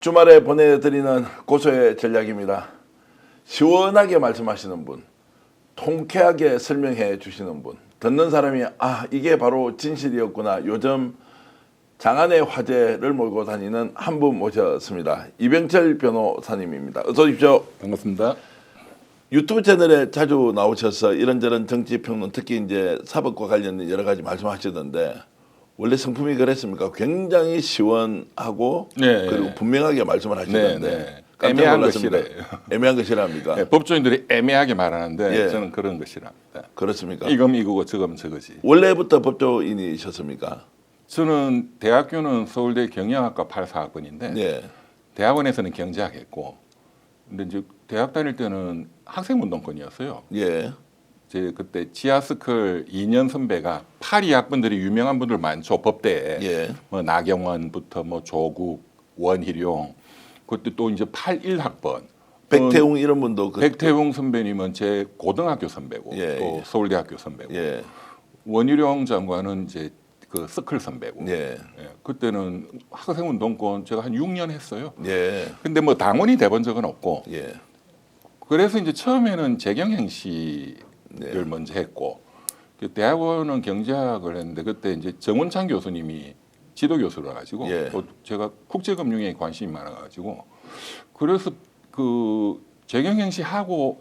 주말에 보내드리는 고소의 전략입니다. 시원하게 말씀하시는 분, 통쾌하게 설명해 주시는 분, 듣는 사람이 이게 바로 진실이었구나. 요즘 장안의 화제를 몰고 다니는 한 분 모셨습니다. 이병철 변호사님입니다. 어서 오십시오. 반갑습니다. 유튜브 채널에 자주 나오셔서 이런저런 정치평론, 특히 이제 사법과 관련된 여러 가지 말씀하시던데 원래 성품이 그랬습니까? 굉장히 시원하고 네, 그리고 분명하게 말씀을 하시던데 네. 깜짝 애매한 놀랐습니다. 거 싫어해요. 애매한 거 싫어합니까? 네, 법조인들이 애매하게 말하는데 예. 저는 그런 거 싫어합니다. 그렇습니까? 이건 이거고 저건 저거지. 원래부터 법조인이셨습니까? 저는 대학교는 서울대 경영학과 84학번인데 예. 대학원에서는 경제학 했고 근데 이제 대학 다닐 때는 학생운동권이었어요. 예. 제 그때 지하스클 2년 선배가 82학번들이 유명한 분들 많죠. 법대에. 예. 뭐 나경원부터 뭐 조국, 원희룡 그때 또 이제 81학번 백태웅 이런 분도 백태웅 선배님은 제 고등학교 선배고 예, 또 예. 서울대학교 선배고 예. 원희룡 장관은 이제 그 스클 선배고 예. 그때는 학생운동권 제가 한 6년 했어요. 예. 근데 뭐 당원이 돼본 적은 없고 예. 그래서 이제 처음에는 재경영 씨를 네. 먼저 했고 그 대학원은 경제학을 했는데 그때 이제 정원창 교수님이 지도 교수라 가지고 예. 또 제가 국제금융에 관심이 많아 가지고 그래서 그 재경영 씨 하고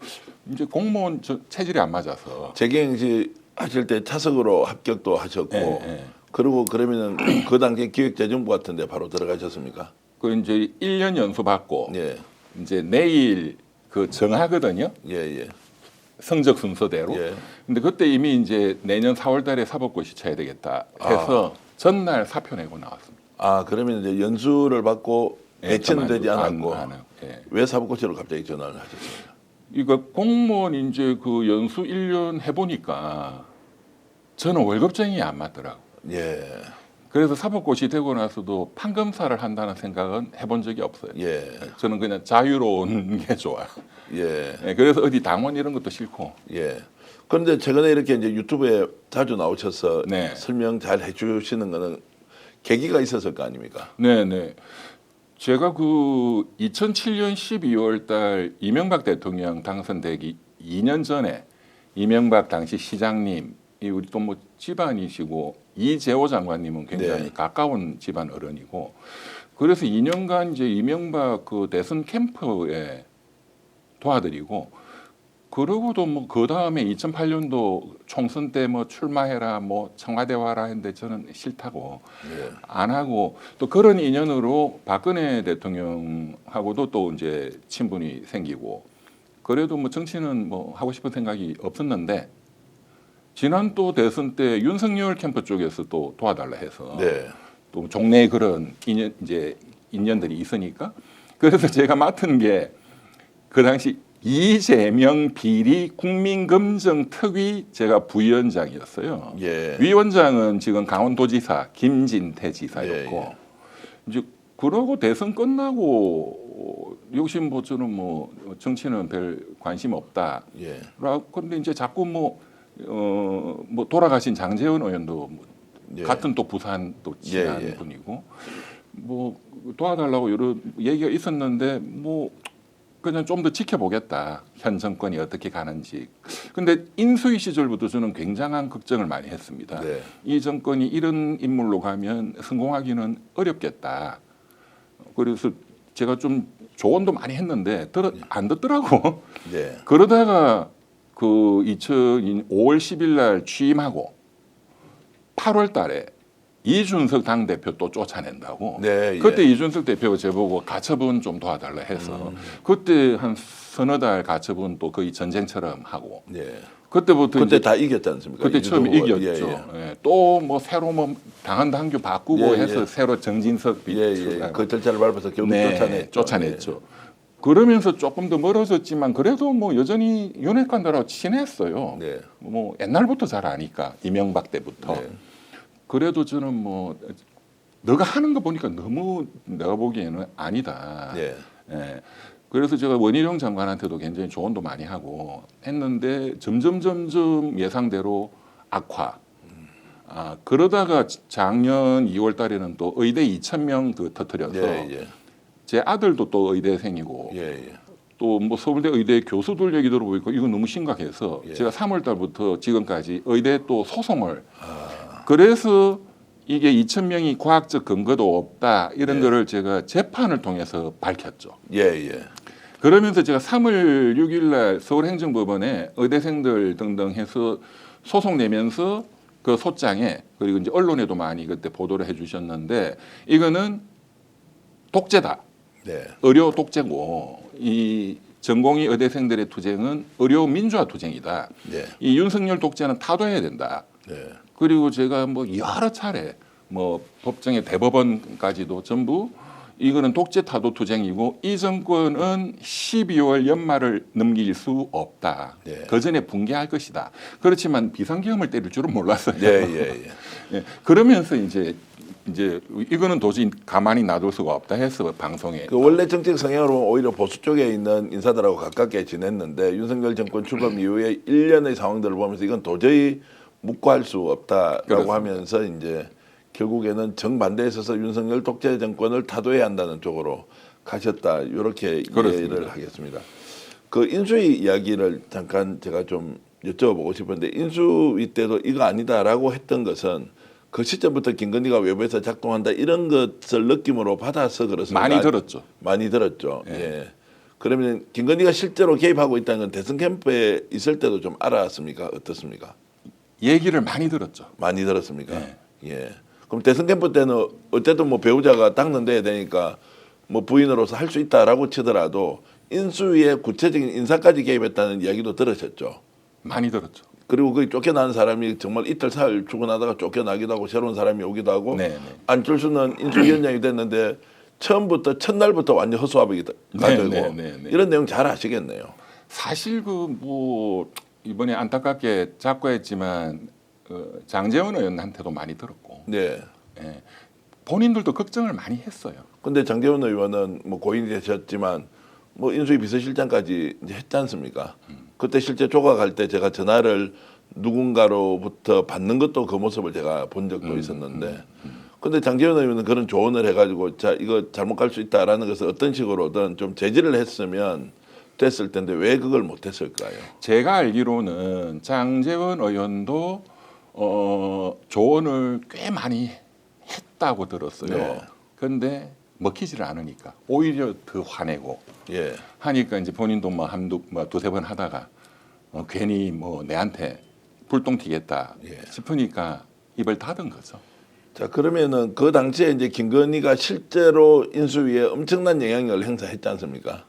이제 공무원 체질이 안 맞아서 재경영 씨 하실 때 차석으로 합격도 하셨고 예. 그리고 그러면은 그 당시에 기획재정부 같은데 바로 들어가셨습니까? 그 이제 1년 연수 받고 예. 이제 내일 그 정하거든요. 예. 예. 성적 순서대로. 예. 근데 그때 이미 이제 내년 4월 달에 사법고시 쳐야 되겠다 해서 전날 사표 내고 나왔습니다. 그러면 이제 연수를 받고 배치는 되지 않았고 안 해요. 예. 왜 사법고시로 갑자기 전화를 하셨습니까? 이거 공무원 이제 그 연수 1년 해보니까 저는 월급쟁이 안 맞더라고. 예. 그래서 사법고시 되고 나서도 판검사를 한다는 생각은 해본 적이 없어요. 예. 저는 그냥 자유로운 게 좋아. 예. 예, 그래서 어디 당원 이런 것도 싫고. 예. 그런데 최근에 이렇게 이제 유튜브에 자주 나오셔서 네. 설명 잘 해주시는 거는 계기가 있었을 거 아닙니까? 네네. 제가 그 2007년 12월 달 이명박 대통령 당선되기 2년 전에 이명박 당시 시장님, 이 우리 또 뭐 집안이시고 이재호 장관님은 굉장히 네. 가까운 집안 어른이고 그래서 2년간 이제 이명박 그 대선 캠프에 도와드리고 그러고도 뭐 그 다음에 2008년도 총선 때 뭐 출마해라 뭐 청와대 와라 했는데 저는 싫다고 예. 안 하고 또 그런 인연으로 박근혜 대통령하고도 또 이제 친분이 생기고 그래도 뭐 정치는 뭐 하고 싶은 생각이 없었는데 지난 또 대선 때 윤석열 캠프 쪽에서 또 도와달라 해서 네. 또 종래에 그런 인연들이 있으니까 그래서 제가 맡은 게 그 당시 이재명 비리 국민검증특위 제가 부위원장이었어요. 예. 위원장은 지금 강원도지사 김진태 지사였고 예, 예. 이제 그러고 대선 끝나고 역시 뭐 저는 뭐 정치는 별 관심 없다. 예. 그런데 이제 자꾸 뭐 돌아가신 장제원 의원도 뭐 예. 같은 또 부산 또 친한 예, 예. 분이고 뭐 도와달라고 여러 얘기가 있었는데 뭐 그냥 좀 더 지켜보겠다. 현 정권이 어떻게 가는지. 근데 인수위 시절부터 저는 굉장한 걱정을 많이 했습니다. 네. 이 정권이 이런 인물로 가면 성공하기는 어렵겠다. 그래서 제가 좀 조언도 많이 했는데 안 듣더라고. 네. 그러다가 그 5월 10일 날 취임하고 8월 달에 이준석 당대표 또 쫓아낸다고. 네, 예. 그때 이준석 대표가 저보고 가처분 좀 도와달라 해서 그때 한 서너 달 가처분 또 거의 전쟁처럼 하고 예. 그때부터 그때 이제 다 이겼지 않습니까? 그때 처음에 이준석 이겼죠. 후보가. 예, 또 뭐 새로 뭐 당헌 당규 바꾸고 예, 해서 예. 새로 정진석 예. 예. 비서가 그 절차를 밟아서 결국 네, 쫓아냈죠. 쫓아냈죠. 그러면서 조금 더 멀어졌지만 그래도 뭐 여전히 윤핵관들하고 친했어요. 네. 뭐 옛날부터 잘 아니까 이명박 때부터. 네. 그래도 저는 뭐 너가 하는 거 보니까 너무 내가 보기에는 아니다. 네. 예. 그래서 제가 원희룡 장관한테도 굉장히 조언도 많이 하고 했는데 점점 예상대로 악화. 그러다가 작년 2월 달에는 또 의대 2,000명 그 터뜨려서 예, 예. 제 아들도 또 의대생이고 예, 예. 또 뭐 서울대 의대 교수들 얘기 들어보니까 이거 너무 심각해서 예. 제가 3월 달부터 지금까지 의대 또 소송을 그래서 이게 2,000명이 과학적 근거도 없다 이런 예. 거를 제가 재판을 통해서 밝혔죠. 예, 예. 그러면서 제가 3월 6일 날 서울행정법원에 의대생들 등등 해서 소송 내면서 그 소장에 그리고 이제 언론에도 많이 그때 보도를 해주셨는데 이거는 독재다. 네. 의료 독재고 이 전공의 의대생들의 투쟁은 의료 민주화 투쟁이다. 네. 이 윤석열 독재는 타도해야 된다. 네. 그리고 제가 뭐 여러 차례 뭐 법정의 대법원까지도 전부 이거는 독재 타도 투쟁이고 이 정권은 12월 연말을 넘길 수 없다. 네. 그 전에 붕괴할 것이다. 그렇지만 비상계엄을 때릴 줄은 몰랐어요. 예, 예, 예. 예, 그러면서 이제 이거는 도저히 가만히 놔둘 수가 없다 해서 방송에 그 원래 정책 성향으로 오히려 보수 쪽에 있는 인사들하고 가깝게 지냈는데 윤석열 정권 출범 이후에 1년의 상황들을 보면서 이건 도저히 묵고할 수 없다라고 그렇습니다. 하면서 이제 결국에는 정반대에 있어서 윤석열 독재 정권을 타도해야 한다는 쪽으로 가셨다. 이렇게 그렇습니다. 이해를 하겠습니다. 그 인수위 이야기를 잠깐 제가 좀 여쭤보고 싶은데 인수위 때도 이거 아니다라고 했던 것은 그 시점부터 김건희가 외부에서 작동한다 이런 것을 느낌으로 받아서 그렇습니까? 많이 들었죠. 많이 들었죠. 예. 예. 그러면 김건희가 실제로 개입하고 있다는 건 대선 캠프에 있을 때도 좀 알았습니까? 어떻습니까? 얘기를 많이 들었죠. 많이 들었습니까? 예. 예. 그럼 대선 캠프 때는 어쨌든 뭐 배우자가 당선돼야 되니까 뭐 부인으로서 할 수 있다라고 치더라도 인수위에 구체적인 인사까지 개입했다는 이야기도 들으셨죠. 많이 들었죠. 그리고 그 쫓겨난 사람이 정말 이틀 사흘 출근하다가 쫓겨나기도 하고 새로운 사람이 오기도 하고 네, 네. 안철수는 인수위원장이 됐는데 처음부터 첫날부터 완전 허수아비가 되고 네. 이런 내용 잘 아시겠네요. 사실 그 뭐 이번에 안타깝게 작고했지만 장제원 의원한테도 많이 들었고 네. 예. 본인들도 걱정을 많이 했어요. 근데 장제원 의원은 뭐 고인이 되셨지만 뭐 인수위 비서실장까지 이제 했지 않습니까? 그때 실제 조각할 때 제가 전화를 누군가로부터 받는 것도 그 모습을 제가 본 적도 있었는데 근데 장제원 의원은 그런 조언을 해가지고 자 이거 잘못 갈 수 있다라는 것을 어떤 식으로든 좀 제지를 했으면 됐을 텐데 왜 그걸 못했을까요? 제가 알기로는 장제원 의원도 조언을 꽤 많이 했다고 들었어요. 네. 그런데 먹히지를 않으니까 오히려 더 화내고 예. 하니까 이제 본인도 뭐 두세 번 하다가 괜히 뭐 내한테 불똥 튀겠다 예. 싶으니까 입을 닫은 거죠. 자 그러면은 그 당시에 이제 김건희가 실제로 인수위에 엄청난 영향력을 행사했지 않습니까?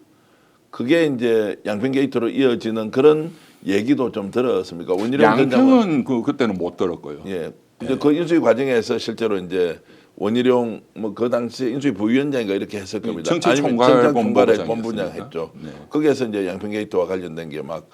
그게 이제 양평 게이트로 이어지는 그런 얘기도 좀 들었습니까? 원희룡 전 장관. 양평은 그때는 못 들었고요. 예. 이제 그 인수위 과정에서 실제로 이제 원희룡 뭐 그 당시에 인수위 부위원장인가 이렇게 했을 겁니다. 정치총괄 본부장 본부장이었습니까? 했죠. 네. 거기에서 이제 양평 게이트와 관련된 게 막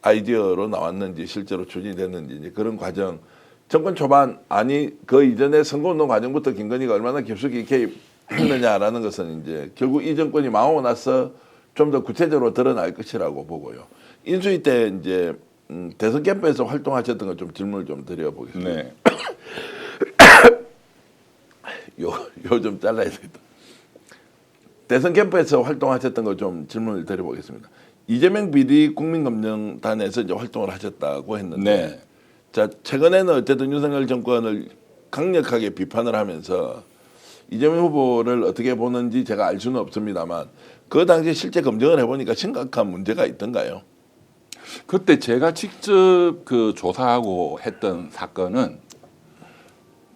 아이디어로 나왔는지 실제로 추진이 됐는지 이제 그런 과정. 정권 초반 아니 그 이전에 선거운동 과정부터 김건희가 얼마나 깊숙이 개입했느냐라는 것은 이제 결국 이 정권이 망하고 나서 좀 더 구체적으로 드러날 것이라고 보고요. 인수위 때 이제 대선 캠프에서 활동하셨던 거 좀 질문을 좀 드려보겠습니다. 네. 요 좀 잘라야 되겠다. 대선 캠프에서 활동하셨던 거 좀 질문을 드려보겠습니다. 이재명 비리 국민검증단에서 이제 활동을 하셨다고 했는데, 네. 자 최근에는 어쨌든 윤석열 정권을 강력하게 비판을 하면서 이재명 후보를 어떻게 보는지 제가 알 수는 없습니다만 그 당시 실제 검증을 해보니까 심각한 문제가 있던가요? 그때 제가 직접 그 조사하고 했던 사건은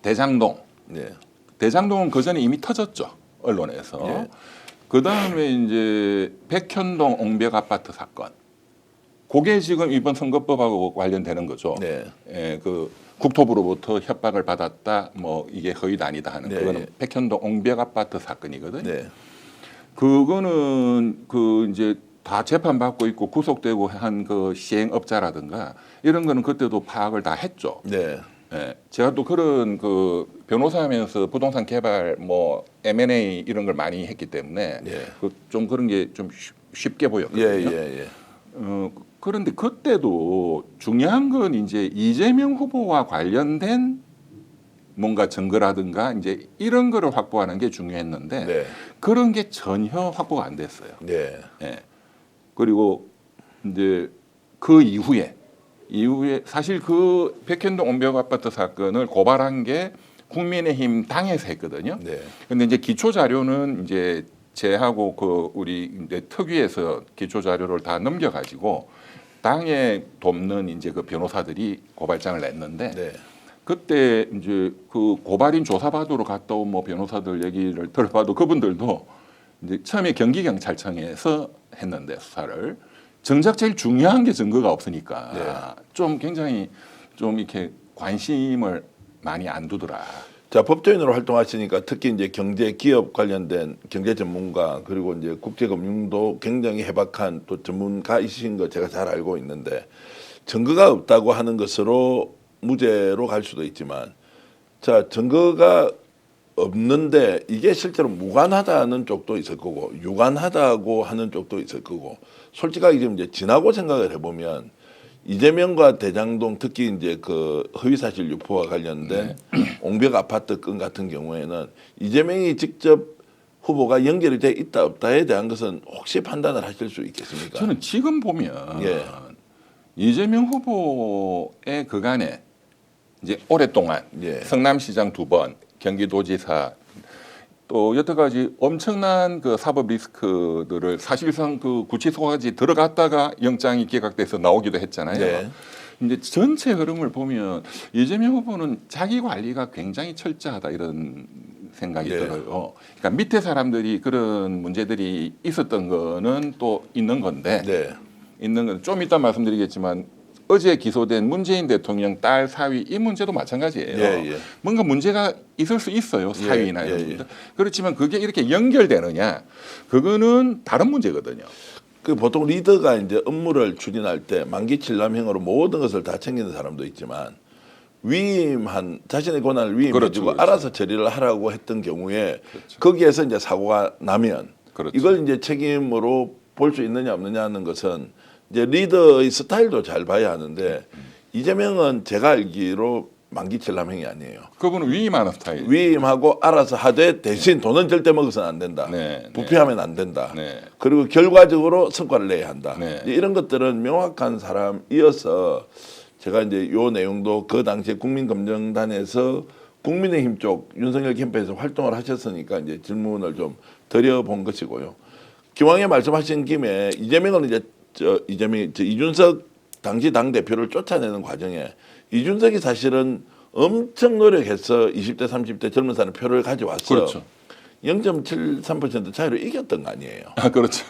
대장동. 네. 대장동은 그 전에 이미 터졌죠 언론에서. 예. 그 다음에 이제 백현동 옹벽 아파트 사건. 그게 지금 이번 선거법하고 관련되는 거죠. 네. 예, 그 국토부로부터 협박을 받았다. 뭐 이게 허위다 아니다 하는 네. 그거는 백현동 옹벽 아파트 사건이거든요. 네. 그거는 그 이제 다 재판 받고 있고 구속되고 한 그 시행업자라든가 이런 거는 그때도 파악을 다 했죠. 네. 예, 제가 또 그런 그 변호사하면서 부동산 개발 뭐 M&A 이런 걸 많이 했기 때문에 예. 좀 그런 게 좀 쉽게 보였거든요. 예. 그런데 그때도 중요한 건 이제 이재명 후보와 관련된 뭔가 증거라든가 이제 이런 거를 확보하는 게 중요했는데 네. 그런 게 전혀 확보가 안 됐어요. 네. 예. 그리고 이제 그 이후에 사실 그 백현동 온벽 아파트 사건을 고발한 게 국민의힘 당에서 했거든요. 네. 근데 이제 기초 자료는 이제 제하고 그 우리 이제 특위에서 기초 자료를 다 넘겨가지고 당에 돕는 이제 그 변호사들이 고발장을 냈는데 네. 그때 이제 그 고발인 조사받으러 갔다 온 뭐 변호사들 얘기를 들어봐도 그분들도 이제 처음에 경기경찰청에서 했는데 수사를 정작 제일 중요한 게 증거가 없으니까 좀 굉장히 좀 이렇게 관심을 많이 안 두더라. 자, 법조인으로 활동하시니까 특히 이제 경제 기업 관련된 경제 전문가 그리고 이제 국제금융도 굉장히 해박한 또 전문가이신 거 제가 잘 알고 있는데 증거가 없다고 하는 것으로 무죄로 갈 수도 있지만 자, 증거가 없는데 이게 실제로 무관하다는 쪽도 있을 거고 유관하다고 하는 쪽도 있을 거고 솔직하게 지금 이제 지나고 생각을 해보면 이재명과 대장동 특히 이제 그 허위사실 유포와 관련된 옹벽 아파트 건 같은 경우에는 이재명이 직접 후보가 연결이 돼 있다 없다에 대한 것은 혹시 판단을 하실 수 있겠습니까? 저는 지금 보면 예. 이재명 후보의 그간에 이제 오랫동안 예. 성남시장 2번, 경기도지사 또 여태까지 엄청난 그 사법 리스크들을 사실상 그 구치소까지 들어갔다가 영장이 기각돼서 나오기도 했잖아요. 네. 이제 전체 흐름을 보면 이재명 후보는 자기 관리가 굉장히 철저하다 이런 생각이 네. 들어요. 그러니까 밑에 사람들이 그런 문제들이 있었던 거는 또 있는 건데 네. 있는 건 좀 이따 말씀드리겠지만 어제 기소된 문재인 대통령 딸 사위 이 문제도 마찬가지예요. 예, 예. 뭔가 문제가 있을 수 있어요. 사위나 예, 이런 예, 문제. 그렇지만 그게 이렇게 연결되느냐 그거는 다른 문제거든요. 그 보통 리더가 이제 업무를 추진할 때 만기 칠남행으로 모든 것을 다 챙기는 사람도 있지만 위임한 자신의 권한을 위임해주고 그렇죠, 그렇죠. 알아서 처리를 하라고 했던 경우에 그렇죠. 거기에서 이제 사고가 나면 그렇죠. 이걸 이제 책임으로 볼 수 있느냐 없느냐 하는 것은 이제 리더의 스타일도 잘 봐야 하는데 이재명은 제가 알기로 만기 칠남행이 아니에요. 그분은 위임하는 스타일. 위임하고 알아서 하되 대신 돈은 절대 먹어서는 안 된다. 네, 부패하면 안 된다. 네. 그리고 결과적으로 성과를 내야 한다. 네. 이제 이런 것들은 명확한 사람이어서 제가 이제 요 내용도 그 당시에 국민검증단에서 국민의힘 쪽 윤석열 캠프에서 활동을 하셨으니까 이제 질문을 좀 드려본 것이고요. 기왕에 말씀하신 김에 이재명은 이제 이준석 당시 당 대표를 쫓아내는 과정에 이준석이 사실은 엄청 노력해서 20대 30대 젊은 사람 표를 가져와서 그렇죠. 0.73% 차이로 이겼던 거 아니에요. 아 그렇죠.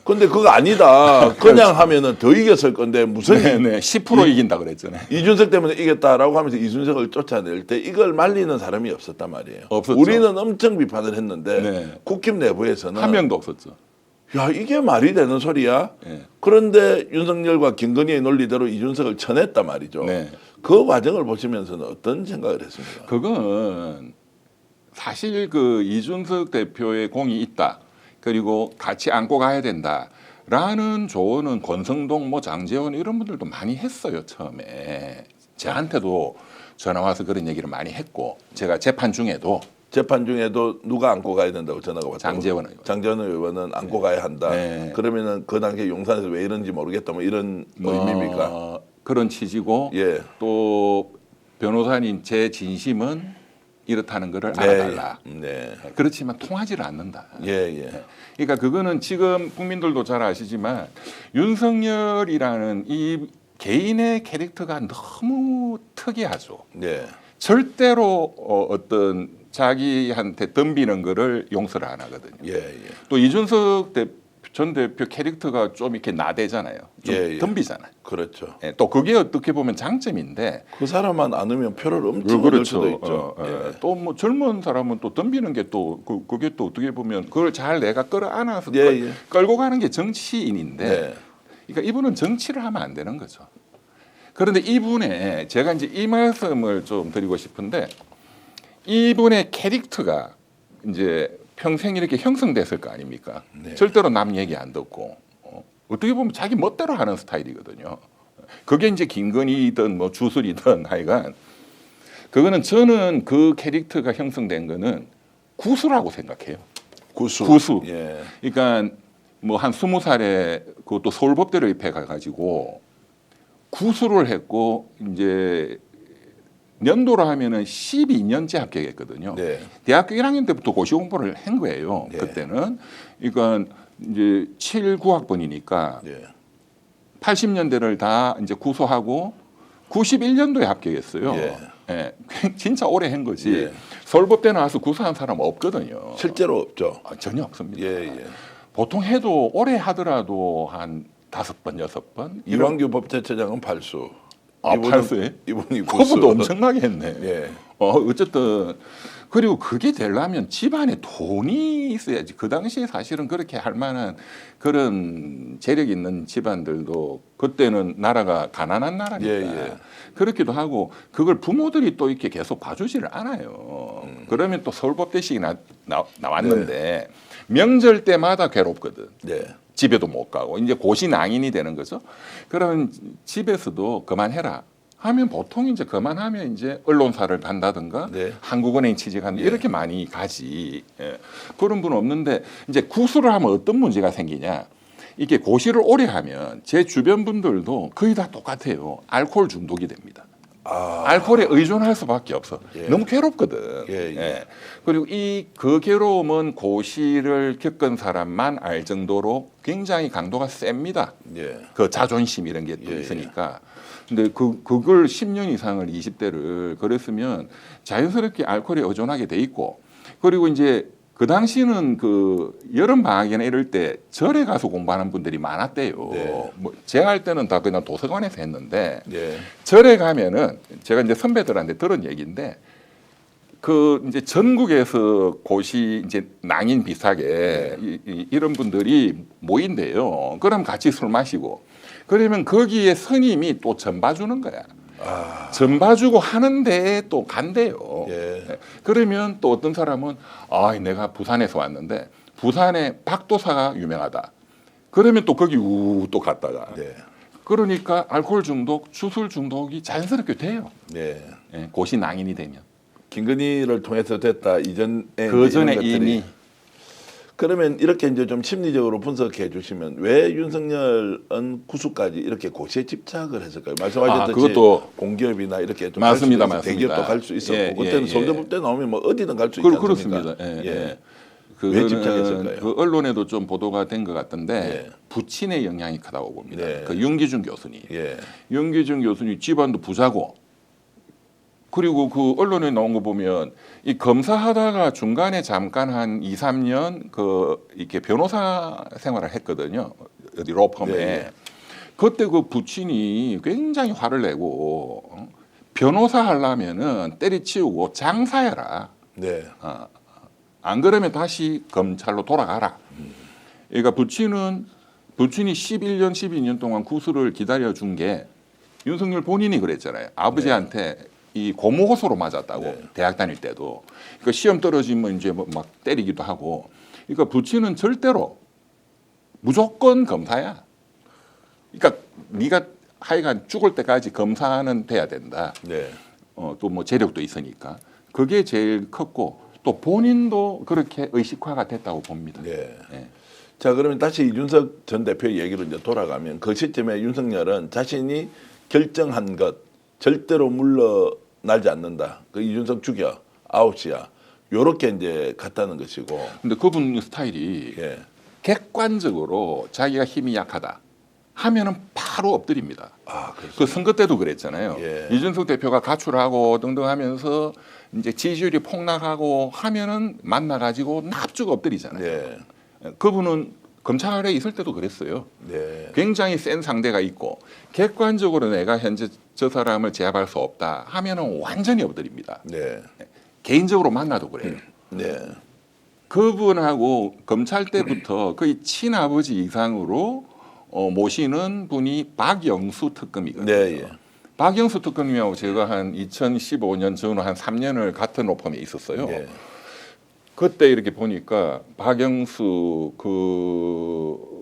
근데 그거 아니다. 그냥 하면은 더 이겼을 건데 무슨 네네 10% 이긴다 그랬잖아요. 이준석 때문에 이겼다라고 하면서 이준석을 쫓아낼 때 이걸 말리는 사람이 없었단 말이에요. 없었죠. 우리는 엄청 비판을 했는데 네. 국힘 내부에서는 한 명도 없었죠. 야 이게 말이 되는 소리야? 네. 그런데 윤석열과 김건희의 논리대로 이준석을 쳐냈단 말이죠. 네. 그 과정을 보시면서는 어떤 생각을 했습니까? 그건 사실 그 이준석 대표의 공이 있다. 그리고 같이 안고 가야 된다라는 조언은 권성동, 뭐 장제원 이런 분들도 많이 했어요 처음에. 저한테도 전화 와서 그런 얘기를 많이 했고 제가 재판 중에도 누가 안고 가야 된다고 전화가 왔다고? 장제원 의원. 장제원 의원은 안고 가야 한다. 네. 그러면은 그 당시에 용산에서 왜 이런지 모르겠다. 뭐 이런 의미입니까? 그런 취지고 예. 또 변호사님 제 진심은 이렇다는 거를 알아달라. 네. 그렇지만 통하지를 않는다. 예, 예. 그러니까 그거는 지금 국민들도 잘 아시지만 윤석열이라는 이 개인의 캐릭터가 너무 특이하죠. 예. 절대로 어떤 자기한테 덤비는 거를 용서를 안 하거든요. 예, 예. 또 이준석 전 대표 캐릭터가 좀 이렇게 나대잖아요. 좀 예, 예. 덤비잖아요. 그렇죠. 예, 또 그게 어떻게 보면 장점인데 그 사람만 안으면 표를 엄청 얻을 수도 그렇죠. 있죠. 예. 또 뭐 젊은 사람은 또 덤비는 게 또 그게 또 어떻게 보면 그걸 잘 내가 끌어안아서 예, 예. 끌고 가는 게 정치인인데 네. 그러니까 이분은 정치를 하면 안 되는 거죠. 그런데 이분의 제가 이제 이 말씀을 좀 드리고 싶은데 이분의 캐릭터가 이제 평생 이렇게 형성됐을 거 아닙니까? 네. 절대로 남 얘기 안 듣고 어떻게 보면 자기 멋대로 하는 스타일이거든요. 그게 이제 김건희든 뭐 주술이든 하여간 그거는 저는 그 캐릭터가 형성된 거는 구수라고 생각해요. 구수. 구수. 예. 그러니까 뭐 한 20살에 그것도 서울법대로 입해 가지고 구수를 했고 이제 연도로 하면은 12년째 합격했거든요. 네. 대학교 1학년 때부터 고시 공부를 한 거예요. 네. 그때는. 그러니까 이제 7, 9학번이니까 예. 80년대를 다 이제 구수하고 91년도에 합격했어요. 예. 예, 진짜 오래 한 거지. 예. 서울법대 나와서 구수한 사람 없거든요. 실제로 없죠. 전혀 없습니다. 예, 예. 보통 해도 오래 하더라도 한 5번, 6번. 이완규 법제처장은 발수. 아, 팔수에? 이분이 구수. 그분도 엄청나게 했네. 예. 어쨌든 그리고 그게 되려면 집안에 돈이 있어야지. 그 당시에 사실은 그렇게 할 만한 그런 재력 있는 집안들도 그때는 나라가 가난한 나라니까 예, 예. 그렇기도 하고 그걸 부모들이 또 이렇게 계속 봐주지를 않아요. 그러면 또 서울법대식이 나왔는데 명절 때마다 괴롭거든. 네. 집에도 못 가고 이제 고시낭인이 되는 거죠. 그러면 집에서도 그만해라 하면 보통 이제 그만하면 이제 언론사를 간다든가 네. 한국은행 취직한다 예. 이렇게 많이 가지. 예. 그런 분은 없는데 이제 구수를 하면 어떤 문제가 생기냐? 이게 고시를 오래 하면 제 주변 분들도 거의 다 똑같아요. 알코올 중독이 됩니다. 아. 알코올에 의존할 수밖에 없어. 예. 너무 괴롭거든. 예, 예. 그리고 그 괴로움은 고시를 겪은 사람만 알 정도로 굉장히 강도가 셉니다. 예. 그 자존심 이런 게 또 예, 있으니까. 근데 그걸 10년 이상을 20대를 그랬으면 자연스럽게 알코올에 의존하게 돼 있고 그리고 이제 그 당시는 그 여름 방학이나 이럴 때 절에 가서 공부하는 분들이 많았대요. 네. 뭐 제가 할 때는 다 그냥 도서관에서 했는데 예. 절에 가면은 제가 이제 선배들한테 들은 얘기인데 그 이제 전국에서 고시 이제 낭인 비슷하게 이런 분들이 모인대요. 그럼 같이 술 마시고 그러면 거기에 스님이 또 전 봐주는 거야. 아. 전 봐주고 하는데 또 간대요. 예. 그러면 또 어떤 사람은 아 내가 부산에서 왔는데 부산에 박도사가 유명하다. 그러면 또 거기 또 갔다가 네. 그러니까 알코올 중독, 주술 중독이 자연스럽게 돼요. 네. 예, 고시 낭인이 되면. 김건희를 통해서 됐다 이전에 그 전에 이런 것들이. 이미 그러면 이렇게 이제 좀 심리적으로 분석해 주시면 왜 윤석열은 구수까지 이렇게 고시에 집착을 했을까요? 말씀하셨듯이 그것도 공기업이나 이렇게 좀 맞습니다, 갈 수 있어서 맞습니다. 대기업도 갈 수 있었고 예, 그때는 예, 서울대법대 나오면 뭐 어디든 갈 수 있지 않습니까? 그렇습니다. 예, 예. 왜 집착했을까요? 그 언론에도 좀 보도가 된 것 같던데 예. 부친의 영향이 크다고 봅니다. 네. 그 윤기준 교수님. 예. 윤기준 교수님 집안도 부자고 그리고 그 언론에 나온 거 보면 이 검사하다가 중간에 잠깐 한 2, 3년 그 이렇게 변호사 생활을 했거든요. 어디 로펌에. 네. 그때 그 부친이 굉장히 화를 내고 변호사 하려면은 때려치우고 장사해라. 네. 안 그러면 다시 검찰로 돌아가라. 그러니까 부친이 11년, 12년 동안 구수를 기다려준 게 윤석열 본인이 그랬잖아요. 아버지한테 이 고무호수로 맞았다고 네. 대학 다닐 때도. 그러니까 시험 떨어지면 이제 뭐 막 때리기도 하고. 그러니까 부친은 절대로 무조건 검사야. 그러니까 네가 하여간 죽을 때까지 검사는 돼야 된다. 네. 또 뭐 재력도 있으니까. 그게 제일 컸고 또 본인도 그렇게 의식화가 됐다고 봅니다. 네. 예. 자 그러면 다시 윤석 전 대표의 얘기로 이제 돌아가면 그 시점에 윤석열은 자신이 결정한 것 절대로 물러나지 않는다. 그 이준석 죽여 아웃이야. 요렇게 이제 갔다는 것이고. 근데 그분 스타일이 예. 객관적으로 자기가 힘이 약하다 하면은 바로 엎드립니다. 아, 그렇죠. 그 선거 때도 그랬잖아요. 예. 이준석 대표가 가출하고 등등 하면서 이제 지지율이 폭락하고 하면은 만나가지고 납죽 엎드리잖아요. 네. 그분은 검찰에 있을 때도 그랬어요. 네. 굉장히 센 상대가 있고 객관적으로 내가 현재 저 사람을 제압할 수 없다 하면은 완전히 엎드립니다. 네. 개인적으로 만나도 그래요. 네. 그분하고 검찰 때부터 거의 친아버지 이상으로 모시는 분이 박영수 특검이거든요. 네, 예. 박영수 특검님하고 제가 한 2015년 전후 한 3년을 같은 로펌에 있었어요. 네. 그때 이렇게 보니까 박영수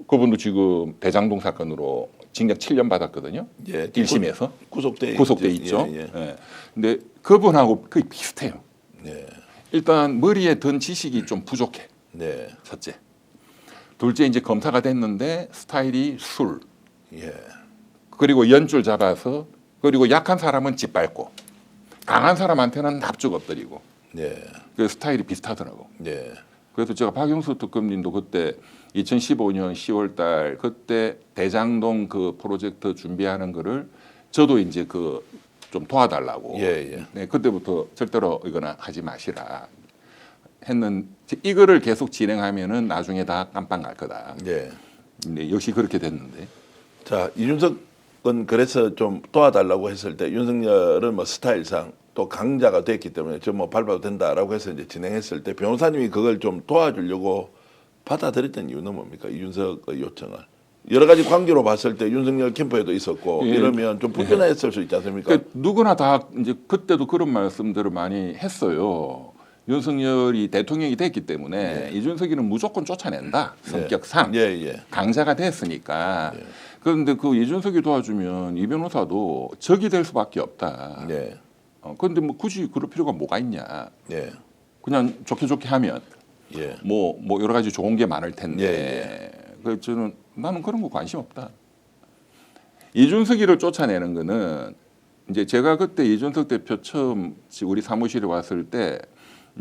그분도 지금 대장동 사건으로 징역 7년 받았거든요. 예, 1심에서 구속돼 있죠. 예, 예. 예. 근데 그분하고 거의 비슷해요. 네. 일단 머리에 든 지식이 좀 부족해. 네. 첫째. 둘째 이제 검사가 됐는데 스타일이 술. 예. 그리고 연줄 잡아서 그리고 약한 사람은 짓밟고 강한 사람한테는 납죽 엎드리고 네. 그 스타일이 비슷하더라고. 네. 그래서 제가 박영수 특검님도 그때 2015년 10월달 그때 대장동 그 프로젝트 준비하는 거를 저도 이제 그 좀 도와달라고. 예, 예. 네, 그때부터 절대로 이거나 하지 마시라 했는 이거를 계속 진행하면은 나중에 다 깜빵 갈 거다. 네. 근데 역시 그렇게 됐는데. 자, 이준석은 그래서 좀 도와달라고 했을 때 윤석열은 뭐 스타일상 또 강자가 됐기 때문에 저 뭐 밟아도 된다라고 해서 이제 진행했을 때 변호사님이 그걸 좀 도와주려고 받아들였던 이유는 뭡니까? 이준석의 요청을. 여러 가지 관계로 봤을 때 윤석열 캠프에도 있었고 예. 이러면 좀 불편했을 수 있지 않습니까? 그러니까 누구나 다 이제 그때도 그런 말씀들을 많이 했어요. 윤석열이 대통령이 됐기 때문에 이준석이는 무조건 쫓아낸다. 성격상 예, 예. 강자가 됐으니까. 그런데 그 이준석이 도와주면 이 변호사도 적이 될 수밖에 없다. 네. 그런데 뭐 굳이 그럴 필요가 뭐가 있냐. 예. 그냥 좋게 하면 예. 뭐 여러 가지 좋은 게 많을 텐데. 예, 그래서 저는 나는 그런 거 관심 없다. 이준석이를 쫓아내는 거는 이제 제가 그때 이준석 대표 처음 우리 사무실에 왔을 때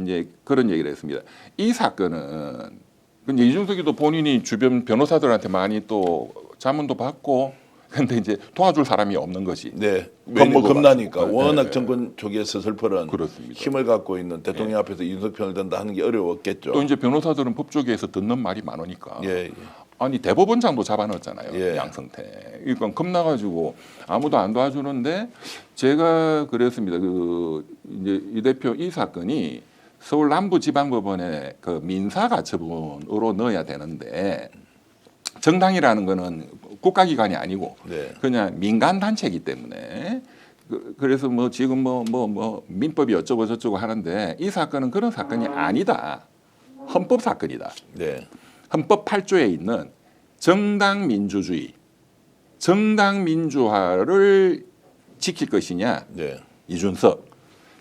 이제 그런 얘기를 했습니다. 이 사건은 근데 이준석이도 본인이 주변 변호사들한테 많이 또 자문도 받고 근데 이제 도와줄 사람이 없는 거지. 네. 겁먹어 겁나니까 가지고. 워낙 네. 정권 초기에 서슬퍼런 그렇습니다. 힘을 갖고 있는 대통령 앞에서 이준석 편을 든다 하는 게 어려웠겠죠. 또 이제 변호사들은 법조계에서 듣는 말이 많으니까. 예, 예. 아니 대법원장도 잡아넣었잖아요. 예. 양성태. 그러니까 겁나가지고 아무도 안 도와주는데 제가 그랬습니다. 그 이제 이 대표 이 사건이 서울 남부지방법원에 그 민사가처분으로 넣어야 되는데 정당이라는 거는 국가기관이 아니고 네. 그냥 민간 단체이기 때문에 그래서 뭐 지금 뭐 민법이 어쩌고 저쩌고 하는데 이 사건은 그런 사건이 아니다. 헌법 사건이다. 네. 헌법 8조에 있는 정당 민주주의, 정당 민주화를 지킬 것이냐 네. 이준석,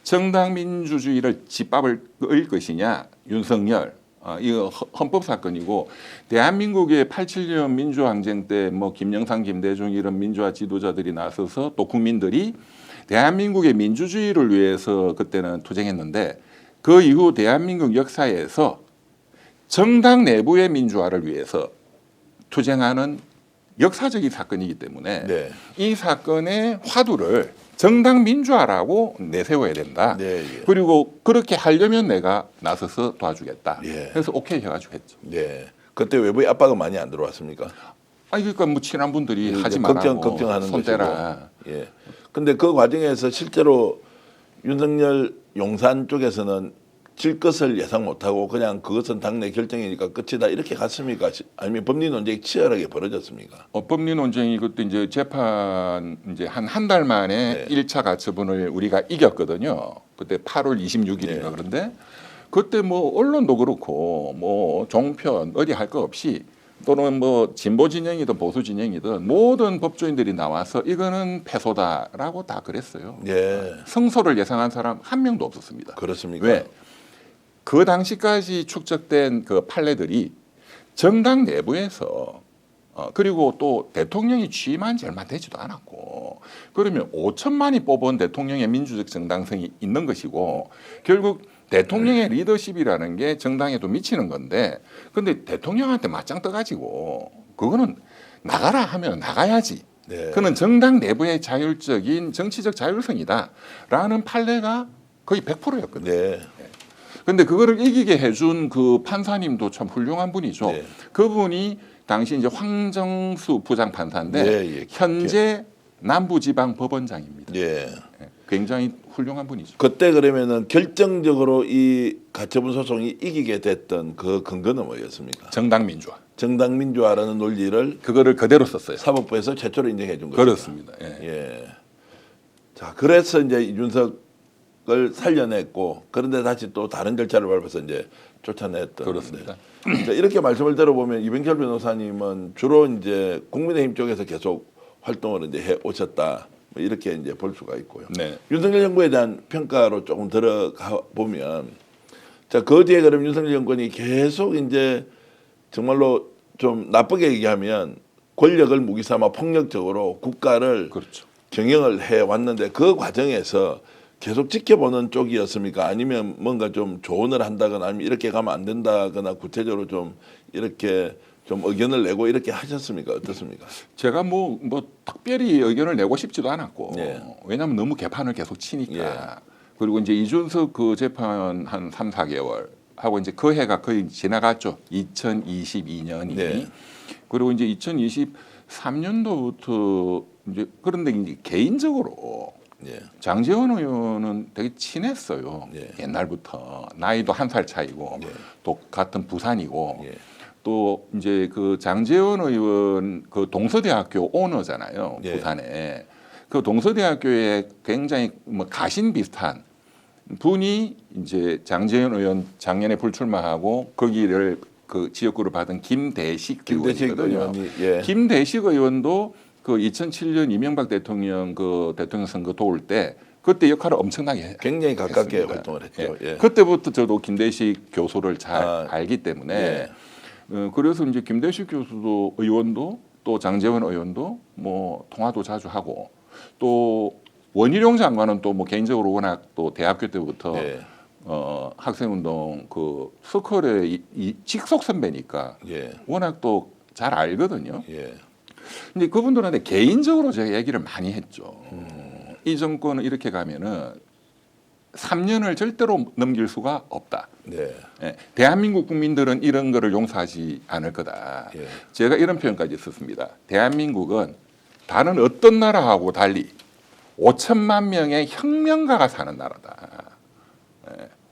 정당 민주주의를 짓밟을 것이냐 윤석열. 이거 헌법 사건이고 대한민국의 87년 민주항쟁 때 뭐 김영삼, 김대중 이런 민주화 지도자들이 나서서 또 국민들이 대한민국의 민주주의를 위해서 그때는 투쟁했는데 그 이후 대한민국 역사에서 정당 내부의 민주화를 위해서 투쟁하는 역사적인 사건이기 때문에 네. 이 사건의 화두를 정당 민주화라고 내세워야 된다. 네, 예. 그리고 그렇게 하려면 내가 나서서 도와주겠다. 예. 그래서 오케이 해가지고 했죠. 네. 그때 외부의 압박은 많이 안 들어왔습니까? 그러니까 뭐 친한 분들이 이제 하지 말라고 걱정하는 손 떼라. 것이고. 예. 근데 그 과정에서 실제로 윤석열 용산 쪽에서는 질 것을 예상 못하고 그냥 그것은 당내 결정이니까 끝이다 이렇게 갔습니까? 아니면 법리 논쟁이 치열하게 벌어졌습니까? 법리 논쟁이 그때 이제 재판 이제 한 달 만에 네. 1차 가처분을 우리가 이겼거든요. 그때 8월 26일인가 네. 그런데 그때 뭐 언론도 그렇고 뭐 종편 어디 할 거 없이 또는 뭐 진보 진영이든 보수 진영이든 모든 법조인들이 나와서 이거는 패소다라고 다 그랬어요. 예. 승소를 예상한 사람 한 명도 없었습니다. 그렇습니까? 왜? 그 당시까지 축적된 그 판례들이 정당 내부에서 그리고 또 대통령이 취임한 지 얼마 되지도 않았고 그러면 5천만이 뽑은 대통령의 민주적 정당성이 있는 것이고 결국 대통령의 리더십이라는 게 정당에도 미치는 건데 근데 대통령한테 맞짱 떠가지고 그거는 나가라 하면 나가야지. 네. 그는 정당 내부의 자율적인 정치적 자율성이다라는 판례가 거의 100%였거든요. 네. 근데 그거를 이기게 해준 그 판사님도 참 훌륭한 분이죠. 네. 그분이 당시 이제 황정수 부장 판사인데 예, 예. 현재 남부지방법원장입니다. 예. 굉장히 훌륭한 분이죠. 그때 그러면은 결정적으로 이 가처분 소송이 이기게 됐던 그 근거는 뭐였습니까? 정당 민주화. 정당 민주화라는 논리를 그거를 그대로 썼어요. 사법부에서 최초로 인정해 준 거죠. 그렇습니다. 예. 예. 자, 그래서 이제 이준석을 살려냈고 그런데 다시 또 다른 절차를 밟아서 이제 쫓아냈던. 그렇습니다. 자, 이렇게 말씀을 들어보면 이병철 변호사님은 주로 이제 국민의힘 쪽에서 계속 활동을 이제 해 오셨다. 뭐 이렇게 이제 볼 수가 있고요. 네. 윤석열 정부에 대한 평가로 조금 들어가 보면, 자, 그 뒤에 그럼 윤석열 정권이 계속 이제 정말로 좀 나쁘게 얘기하면 권력을 무기 삼아 폭력적으로 국가를 그렇죠. 경영을 해 왔는데 그 과정에서 계속 지켜보는 쪽이었습니까? 아니면 뭔가 좀 조언을 한다거나 아니면 이렇게 가면 안 된다거나 구체적으로 좀 이렇게 좀 의견을 내고 이렇게 하셨습니까? 어떻습니까? 제가 뭐 특별히 의견을 내고 싶지도 않았고 예. 왜냐하면 너무 개판을 계속 치니까 예. 그리고 이제 이준석 그 재판 한 3, 4개월 하고 이제 그 해가 거의 지나갔죠. 2022년이 네. 그리고 이제 2023년도부터 이제 그런데 이제 개인적으로 예. 장제원 의원은 되게 친했어요. 예. 옛날부터 나이도 한 살 차이고 예. 또 같은 부산이고 예. 또 이제 그 장제원 의원 그 동서대학교 오너잖아요. 예. 부산에 그 동서대학교에 굉장히 뭐 가신 비슷한 분이 이제 장제원 의원 작년에 불출마하고 거기를 그 지역구를 받은 김대식 의원이거든요. 의원이 예. 김대식 의원도 그 2007년 이명박 대통령 그 대통령 선거 도울 때 그때 역할을 엄청나게 굉장히 가깝게 했습니다. 활동을 했죠. 예. 그때부터 저도 김대식 교수를 잘 아, 알기 때문에 예. 그래서 이제 김대식 교수도 의원도 또 장제원 의원도 뭐 통화도 자주 하고 또 원희룡 장관은 또 뭐 개인적으로 워낙 또 대학교 때부터 예. 학생운동 그 서클의 이 직속 선배니까 예. 워낙 또 잘 알거든요. 예. 근데 그분들한테 개인적으로 제가 얘기를 많이 했죠. 이 정권은 이렇게 가면은 3년을 절대로 넘길 수가 없다. 네. 예, 대한민국 국민들은 이런 거를 용서하지 않을 거다. 예. 제가 이런 표현까지 썼습니다. 대한민국은 다른 어떤 나라하고 달리 5천만 명의 혁명가가 사는 나라다.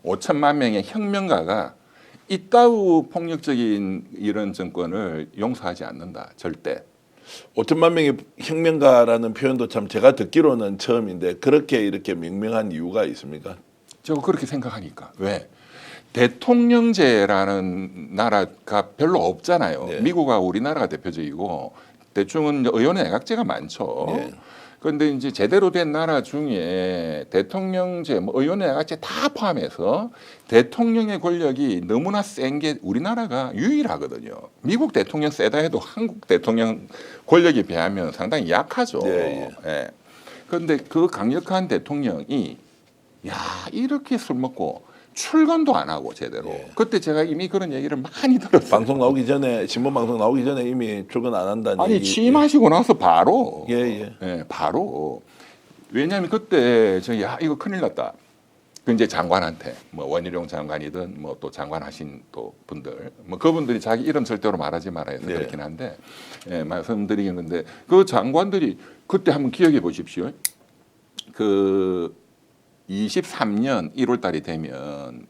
5천만 명의 혁명가가 이따우 폭력적인 이런 정권을 용서하지 않는다. 절대. 5천만 명의 혁명가라는 표현도 참 제가 듣기로는 처음인데 그렇게 이렇게 명명한 이유가 있습니까? 저 그렇게 생각하니까. 왜? 대통령제라는 나라가 별로 없잖아요. 네. 미국하고 우리나라가 대표적이고 대충은 의원의 내각제가 많죠. 네. 그런데 이제 제대로 된 나라 중에 대통령제, 뭐 의원의 내각제 다 포함해서 대통령의 권력이 너무나 센 게 우리나라가 유일하거든요. 미국 대통령 세다 해도 한국 대통령 권력에 비하면 상당히 약하죠. 예, 예. 그런데 그 강력한 대통령이 야 이렇게 술 먹고 출근도 안 하고 제대로. 예. 그때 제가 이미 그런 얘기를 많이 들었어요. 방송 나오기 전에 신문 방송 나오기 전에 이미 출근 안 한다는 아니 얘기. 취임하시고 나서 바로 예. 바로 왜냐하면 그때 저 야 이거 큰일 났다. 그 이제 장관한테 뭐 원희룡 장관이든 뭐 또 장관하신 또 분들 뭐 그분들이 자기 이름 절대로 말하지 말아 해서 네. 그렇긴 한데 말씀드리겠는데 그 장관들이 그때 한번 기억해 보십시오. 그 23년 1월 달이 되면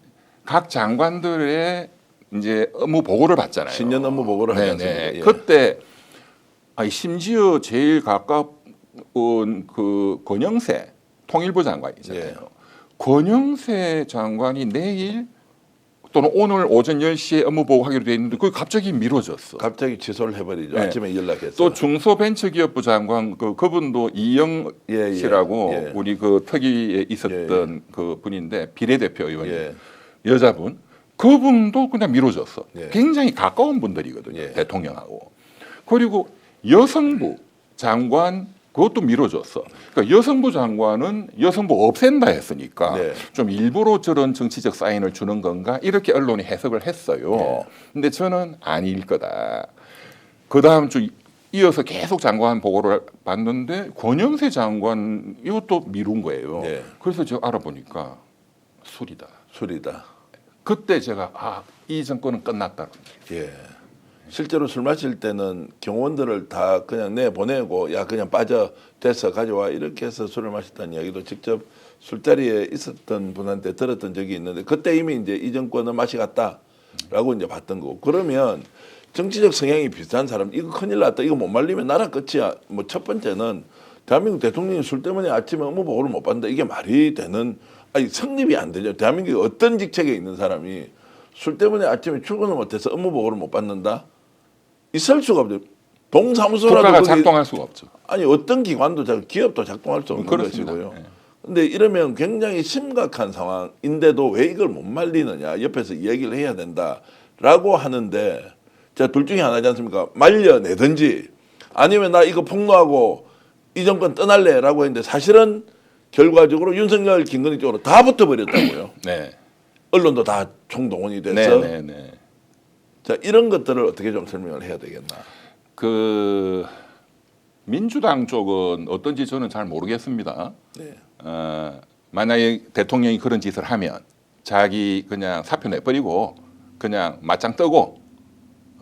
각 장관들의 이제 업무 보고를 받잖아요. 신년 업무 보고를 하지 네네. 않습니까? 예. 그때 심지어 제일 가까운 그 권영세 통일부 장관이잖아요. 예. 권영세 장관이 내일 또는 오늘 오전 10시에 업무 보고하기로 돼 있는데 그게 갑자기 미뤄졌어. 갑자기 취소를 해버리죠. 네. 아침에 연락해서. 또 중소벤처기업부 장관 그분도 이영 예, 씨라고 예. 우리 그 특위에 있었던 그 분인데 비례대표 의원님 예. 여자분 그분도 그냥 미뤄졌어. 예. 굉장히 가까운 분들이거든요. 예. 대통령하고. 그리고 여성부 장관 그것도 미뤄졌어. 그러니까 여성부 장관은 여성부 없앤다 했으니까 네. 좀 일부러 저런 정치적 사인을 주는 건가 이렇게 언론이 해석을 했어요. 네. 근데 저는 아닐 거다. 그 다음 주 이어서 계속 장관 보고를 받는데 권영세 장관 이것도 미룬 거예요. 네. 그래서 제가 알아보니까 술이다. 술이다. 그때 제가 이 정권은 끝났다. 예. 실제로 술 마실 때는 경호원들을 다 그냥 내보내고 야 그냥 빠져 됐어 가져와 이렇게 해서 술을 마셨다는 이야기도 직접 술자리에 있었던 분한테 들었던 적이 있는데 그때 이미 이제 이 정권은 맛이 갔다라고 이제 봤던 거고 그러면 정치적 성향이 비슷한 사람 이거 큰일 났다 이거 못 말리면 나라 끝이야 뭐 첫 번째는 대한민국 대통령이 술 때문에 아침에 업무 보고를 못 받는다 이게 말이 되는 아니 성립이 안 되죠. 대한민국에 어떤 직책에 있는 사람이 술 때문에 아침에 출근을 못해서 업무 보고를 못 받는다? 있을 수가 없죠. 동사무소라도 국가가 거기 작동할 수가 없죠. 아니 어떤 기관도 기업도 작동할 수 없는 그렇습니다. 것이고요. 예. 근데 이러면 굉장히 심각한 상황인데도 왜 이걸 못 말리느냐, 옆에서 이야기를 해야 된다라고 하는데, 자, 둘 중에 하나지 않습니까? 말려내든지 아니면 나 이거 폭로하고 이 정권 떠날래라고 했는데 사실은 결과적으로 윤석열, 김건희 쪽으로 다 붙어버렸다고요. 네. 언론도 다 총동원이 돼서. 네. 자, 이런 것들을 어떻게 좀 설명을 해야 되겠나. 그 민주당 쪽은 어떤지 저는 잘 모르겠습니다. 네. 만약에 대통령이 그런 짓을 하면 자기 그냥 사표 내버리고 그냥 맞짱 뜨고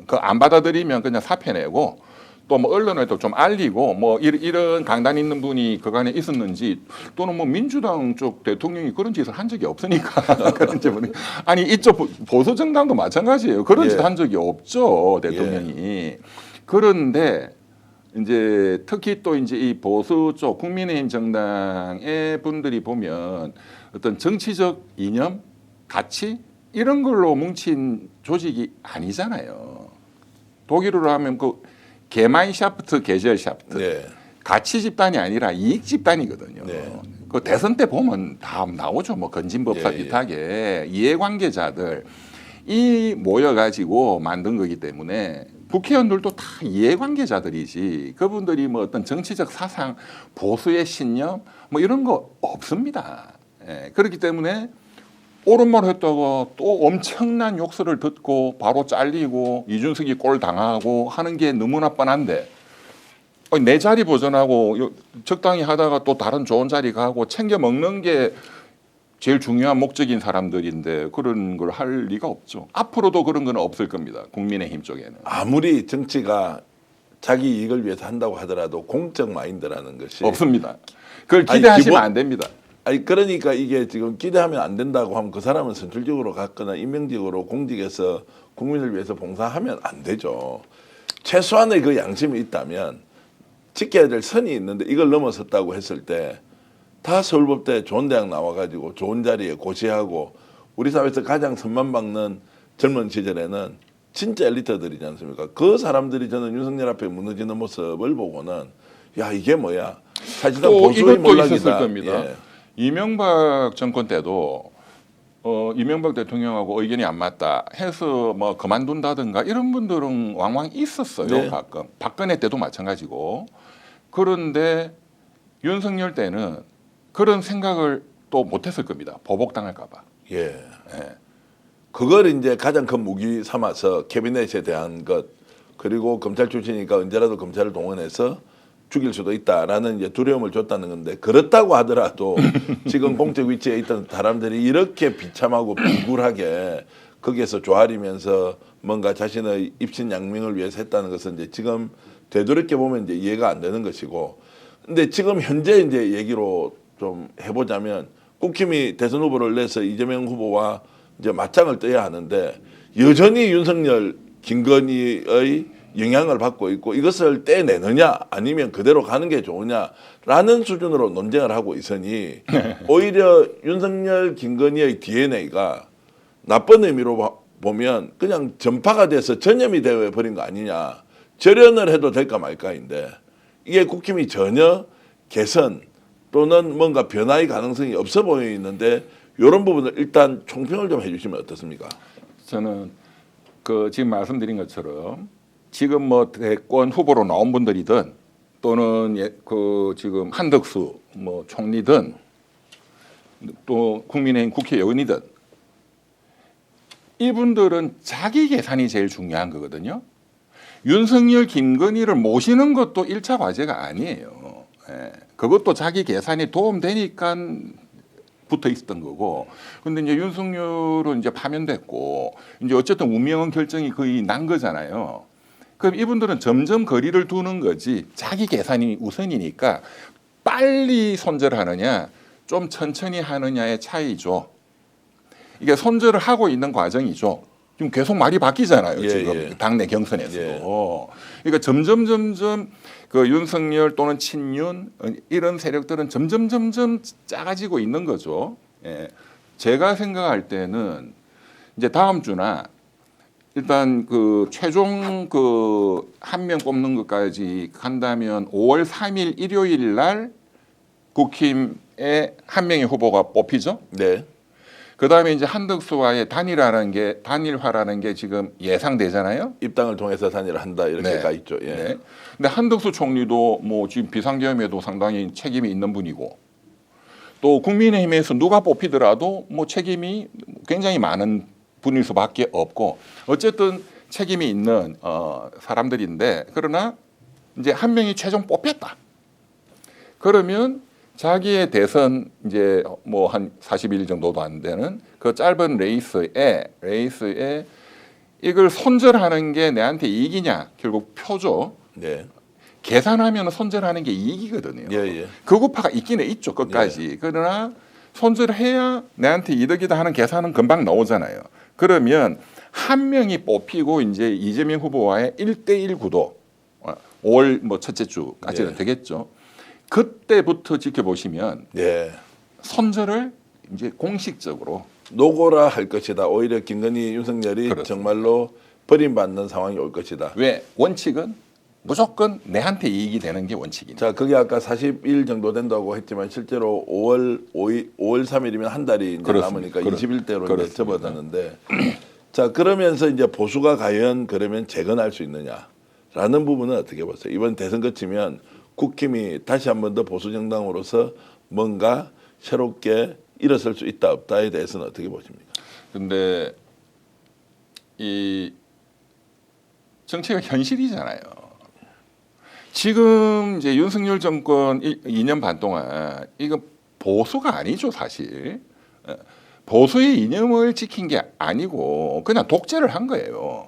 그 안 받아들이면 그냥 사표 내고 또 뭐 언론에도 좀 알리고 뭐 이런 강단 있는 분이 그간에 있었는지 또는 뭐 민주당 쪽 대통령이 그런 짓을 한 적이 없으니까 그런 질문이 아니 이쪽 보수 정당도 마찬가지예요. 그런 예. 짓 한 적이 없죠 대통령이. 그런데 이제 특히 또 이제 이 보수 쪽 국민의힘 정당의 분들이 보면 어떤 정치적 이념, 가치 이런 걸로 뭉친 조직이 아니잖아요. 독일어로 하면 그 게마인샤프트, 게젤샤프트 네. 가치 집단이 아니라 이익 집단이거든요. 네. 그 대선 때 보면 다 나오죠. 뭐 건진법사 예, 예. 비슷하게 이해관계자들 이 모여가지고 만든 거기 때문에 국회의원들도 다 이해관계자들이지 그분들이 뭐 어떤 정치적 사상, 보수의 신념 뭐 이런 거 없습니다. 예, 그렇기 때문에 옳은 말 했다가 또 엄청난 욕설을 듣고 바로 잘리고 이준석이 꼴 당하고 하는 게 너무나 뻔한데 내 자리 보전하고 적당히 하다가 또 다른 좋은 자리 가고 챙겨 먹는 게 제일 중요한 목적인 사람들인데 그런 걸 할 리가 없죠. 앞으로도 그런 건 없을 겁니다. 국민의힘 쪽에는. 아무리 정치가 자기 이익을 위해서 한다고 하더라도 공적 마인드라는 것이 없습니다. 그걸 아니, 기대하시면 안 됩니다. 아니 그러니까 이게 지금 기대하면 안 된다고 하면 그 사람은 선출직으로 갔거나 임명직으로 공직에서 국민을 위해서 봉사하면 안 되죠. 최소한의 그 양심이 있다면 지켜야 될 선이 있는데 이걸 넘어섰다고 했을 때 다 서울법대 좋은 대학 나와가지고 좋은 자리에 고시하고 우리 사회에서 가장 선망받는 젊은 시절에는 진짜 엘리트들이지 않습니까? 그 사람들이 저는 윤석열 앞에 무너지는 모습을 보고는 야 이게 뭐야? 사실상 또 보수의 이것도 몰락이다. 있었을 겁니다. 예. 이명박 정권 때도 이명박 대통령하고 의견이 안 맞다 해서 뭐 그만둔다든가 이런 분들은 왕왕 있었어요. 네. 가끔 박근혜 때도 마찬가지고. 그런데 윤석열 때는 그런 생각을 또 못했을 겁니다. 보복당할까봐. 예. 예. 그걸 이제 가장 큰 무기 삼아서 캐비넷에 대한 것 그리고 검찰 출신이니까 언제라도 검찰을 동원해서 죽일 수도 있다라는 이제 두려움을 줬다는 건데 그렇다고 하더라도 지금 공적 위치에 있던 사람들이 이렇게 비참하고 비굴하게 거기에서 조아리면서 뭔가 자신의 입신 양명을 위해서 했다는 것은 이제 지금 되돌이켜 보면 이제 이해가 안 되는 것이고 근데 지금 현재 이제 얘기로 좀 해보자면 국힘이 대선 후보를 내서 이재명 후보와 이제 맞짱을 떠야 하는데 여전히 윤석열, 김건희의 영향을 받고 있고 이것을 떼내느냐 아니면 그대로 가는 게 좋으냐라는 수준으로 논쟁을 하고 있으니 오히려 윤석열, 김건희의 DNA가 나쁜 의미로 보면 그냥 전파가 돼서 전염이 되어 버린 거 아니냐. 절연을 해도 될까 말까인데 이게 국힘이 전혀 개선 또는 뭔가 변화의 가능성이 없어 보이는데 이런 부분을 일단 총평을 좀 해주시면 어떻습니까? 저는 그 지금 말씀드린 것처럼 지금 뭐 대권 후보로 나온 분들이든 또는 그 지금 한덕수 뭐 총리든 또 국민의힘 국회의원이든 이분들은 자기 계산이 제일 중요한 거거든요. 윤석열, 김건희를 모시는 것도 1차 과제가 아니에요. 예. 그것도 자기 계산이 도움되니까 붙어 있었던 거고. 근데 이제 윤석열은 이제 파면됐고, 이제 어쨌든 운명은 결정이 거의 난 거잖아요. 그럼 이분들은 점점 거리를 두는 거지, 자기 계산이 우선이니까 빨리 손절하느냐, 좀 천천히 하느냐의 차이죠. 이게 손절을 하고 있는 과정이죠. 지금 계속 말이 바뀌잖아요. 지금 당내 경선에서도. 그러니까 점점 그 윤석열 또는 친윤 이런 세력들은 점점 작아지고 있는 거죠. 예. 제가 생각할 때는 이제 다음 주나 일단 그 최종 그 한 명 뽑는 것까지 간다면 5월 3일 일요일 날 국힘에 한 명의 후보가 뽑히죠. 네. 그다음에 이제 한덕수와의 단일화라는 게 지금 예상되잖아요. 입당을 통해서 단일을 한다 이렇게 네. 가 있죠. 예. 네. 근데 한덕수 총리도 뭐 지금 비상계엄에도 상당히 책임이 있는 분이고 또 국민의힘에서 누가 뽑히더라도 뭐 책임이 굉장히 많은 분일 수밖에 없고 어쨌든 책임이 있는 사람들인데 그러나 이제 한 명이 최종 뽑혔다. 그러면 자기의 대선 이제 뭐 한 40일 정도도 안 되는 그 짧은 레이스에 이걸 손절하는 게 내한테 이익이냐 결국 표죠. 네. 계산하면 손절하는 게 이익이거든요. 예, 예. 그 구파가 있기는 있죠 끝까지. 그러나 손절해야 내한테 이득이다 하는 계산은 금방 나오잖아요. 그러면 한 명이 뽑히고 이제 이재명 후보와의 1대1 구도 5월 뭐 첫째 주까지는 예. 되겠죠. 그때부터 지켜보시면 예. 손절을 이제 공식적으로 노고라 할 것이다. 오히려 김건희, 윤석열이 그렇습니다. 정말로 버림받는 상황이 올 것이다. 왜 원칙은 무조건 내한테 이익이 되는 게 원칙입니다. 자, 그게 아까 40일 정도 된다고 했지만 실제로 5월 3일이면 한 달이 이제 그렇습니다. 남으니까 20일대로 이제 그렇습니다. 접어드는데 자, 그러면서 이제 보수가 과연 그러면 재건할 수 있느냐라는 부분은 어떻게 보세요? 이번 대선 거치면 국힘이 다시 한 번 더 보수 정당으로서 뭔가 새롭게 일어설 수 있다 없다에 대해서는 어떻게 보십니까? 근데 이 정치가 현실이잖아요. 지금 이제 윤석열 정권 2년 반 동안 이거 보수가 아니죠 사실. 보수의 이념을 지킨 게 아니고 그냥 독재를 한 거예요.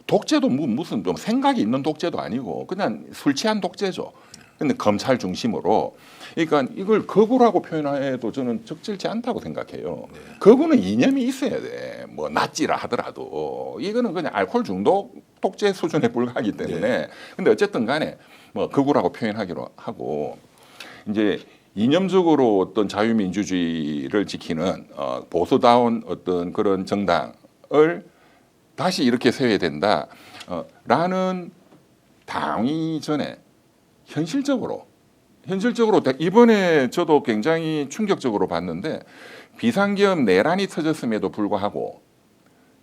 독재도 무슨 좀 생각이 있는 독재도 아니고 그냥 술 취한 독재죠. 근데 검찰 중심으로. 그러니까 이걸 거부라고 표현해도 저는 적절치 않다고 생각해요. 거부는 이념이 있어야 돼. 뭐 낫지라 하더라도 이거는 그냥 알코올 중독 독재 수준에 불과하기 때문에. 근데 어쨌든 간에 뭐 거부라고 표현하기로 하고 이제 이념적으로 어떤 자유민주주의를 지키는 보수다운 어떤 그런 정당을 다시 이렇게 세워야 된다. 라는 당이 전에 현실적으로 이번에 저도 굉장히 충격적으로 봤는데 비상계엄 내란이 터졌음에도 불구하고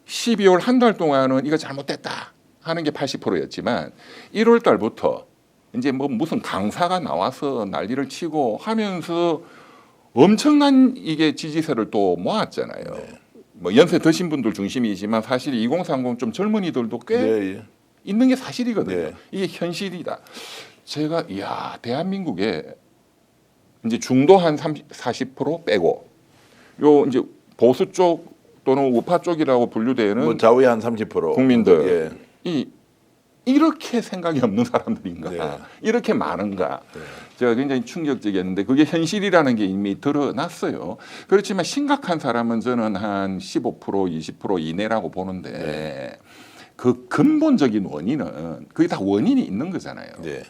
12월 한 달 동안은 이거 잘못됐다 하는 게 80%였지만 1월 달부터 이제 뭐 무슨 강사가 나와서 난리를 치고 하면서 엄청난 이게 지지세를 또 모았잖아요. 뭐 연세 드신 분들 중심이지만 사실 2030 좀 젊은이들도 꽤 예, 예. 있는 게 사실이거든요. 네. 이게 현실이다. 제가 대한민국에 이제 중도 한 40% 빼고 요 이제 보수 쪽 또는 우파 쪽이라고 분류되는 뭐 좌우에 한 30% 국민들 예. 이렇게 생각이 없는 사람들인가? 네. 이렇게 많은가? 제가 굉장히 충격적이었는데 그게 현실이라는 게 이미 드러났어요. 그렇지만 심각한 사람은 저는 한 15% 20% 이내라고 보는데 그 근본적인 원인은 그게 다 원인이 있는 거잖아요. 네.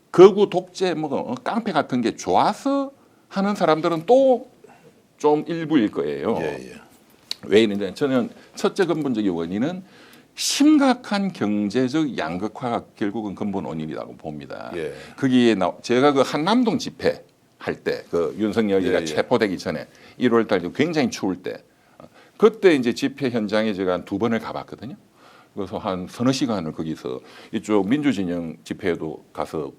거구 독재 뭐 깡패 같은 게 좋아서 하는 사람들은 또 좀 일부일 거예요. 예, 예. 왜 이러냐? 저는 첫째 근본적인 원인은 심각한 경제적 양극화가 결국은 근본 원인이라고 봅니다. 예. 거기에 제가 그 한남동 집회 할 때 그 윤석열이가 예, 예. 체포되기 전에 1월 달 굉장히 추울 때 그때 이제 집회 현장에 제가 한 2번을 가봤거든요. 그래서 한 서너 시간을 거기서 이쪽 민주진영 집회에도 가서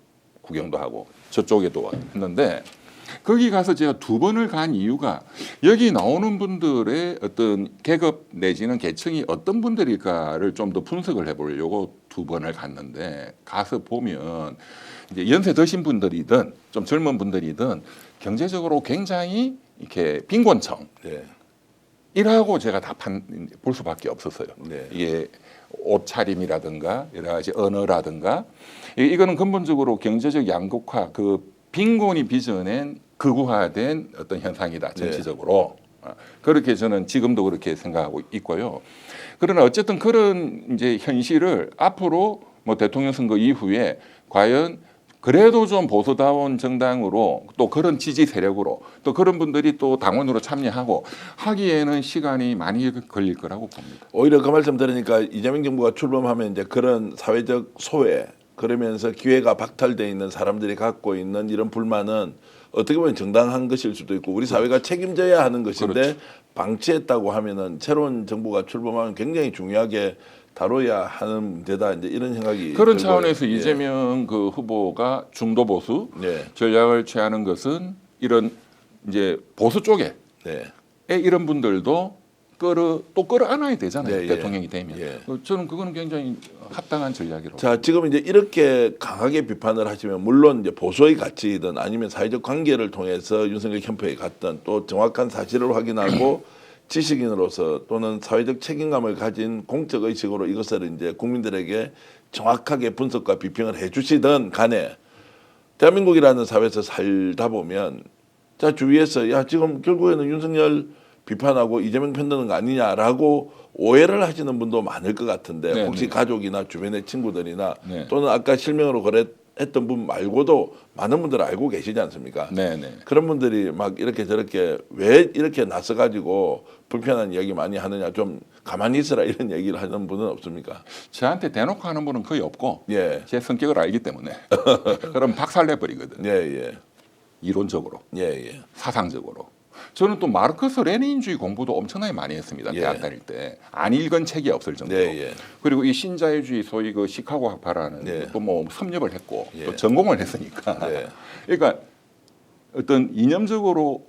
구경도 하고 저쪽에도 했는데 거기 가서 제가 2번을 간 이유가 여기 나오는 분들의 어떤 계급 내지는 계층이 어떤 분들일까를 좀 더 분석을 해보려고 2번을 갔는데 가서 보면 이제 연세 드신 분들이든 좀 젊은 분들이든 경제적으로 굉장히 이렇게 빈곤층 네. 이라고 제가 다 볼 수밖에 없었어요. 네. 이게 옷차림이라든가 여러 가지 언어라든가 이거는 근본적으로 경제적 양극화 그 빈곤이 빚어낸 극우화된 어떤 현상이다 전체적으로. 그렇게 저는 지금도 그렇게 생각하고 있고요. 그러나 어쨌든 그런 이제 현실을 앞으로 뭐 대통령 선거 이후에 과연 그래도 좀 보수다운 정당으로 또 그런 지지 세력으로 또 그런 분들이 또 당원으로 참여하고 하기에는 시간이 많이 걸릴 거라고 봅니다. 오히려 그 말씀 들으니까 이재명 정부가 출범하면 이제 그런 사회적 소외 그러면서 기회가 박탈돼 있는 사람들이 갖고 있는 이런 불만은 어떻게 보면 정당한 것일 수도 있고 우리 사회가 책임져야 하는 것인데 그렇죠. 방치했다고 하면은 새로운 정부가 출범하면 굉장히 중요하게 다뤄야 하는 문제다 이제 이런 생각이 그런 들고요. 차원에서 예. 이재명 그 후보가 중도 보수 예. 전략을 취하는 것은 이런 이제 보수 쪽에 네. 이런 분들도 끌어안아야 되잖아요. 예, 예. 대통령이 되면. 예. 저는 그거는 굉장히 합당한 전략이라고. 자, 지금 이제 이렇게 강하게 비판을 하시면 물론 이제 보수의 가치든 아니면 사회적 관계를 통해서 윤석열 캠프에 갔든 또 정확한 사실을 확인하고 지식인으로서 또는 사회적 책임감을 가진 공적 의식으로 이것을 이제 국민들에게 정확하게 분석과 비평을 해주시든 간에 대한민국이라는 사회에서 살다 보면 자 주위에서 야 지금 결국에는 윤석열 비판하고 이재명 편드는 거 아니냐라고 오해를 하시는 분도 많을 것 같은데 네, 혹시 네. 가족이나 주변의 친구들이나 네. 또는 아까 실명으로 했던 분 말고도 많은 분들 알고 계시지 않습니까? 네네. 그런 분들이 막 이렇게 저렇게 왜 이렇게 나서 가지고 불편한 이야기 많이 하느냐 좀 가만히 있으라 이런 얘기를 하는 분은 없습니까? 저한테 대놓고 하는 분은 거의 없고 예, 제 성격을 알기 때문에 그럼 박살내 버리거든. 예, 예, 이론적으로, 예, 예. 사상적으로. 저는 또 마르크스 레닌주의 공부도 엄청나게 많이 했습니다. 예. 대학 다닐 때 안 읽은 책이 없을 정도로. 예, 예. 그리고 이 신자유주의 소위 그 시카고 학파라는 예. 또 뭐 섭렵을 했고 예. 또 전공을 했으니까. 예. 그러니까 어떤 이념적으로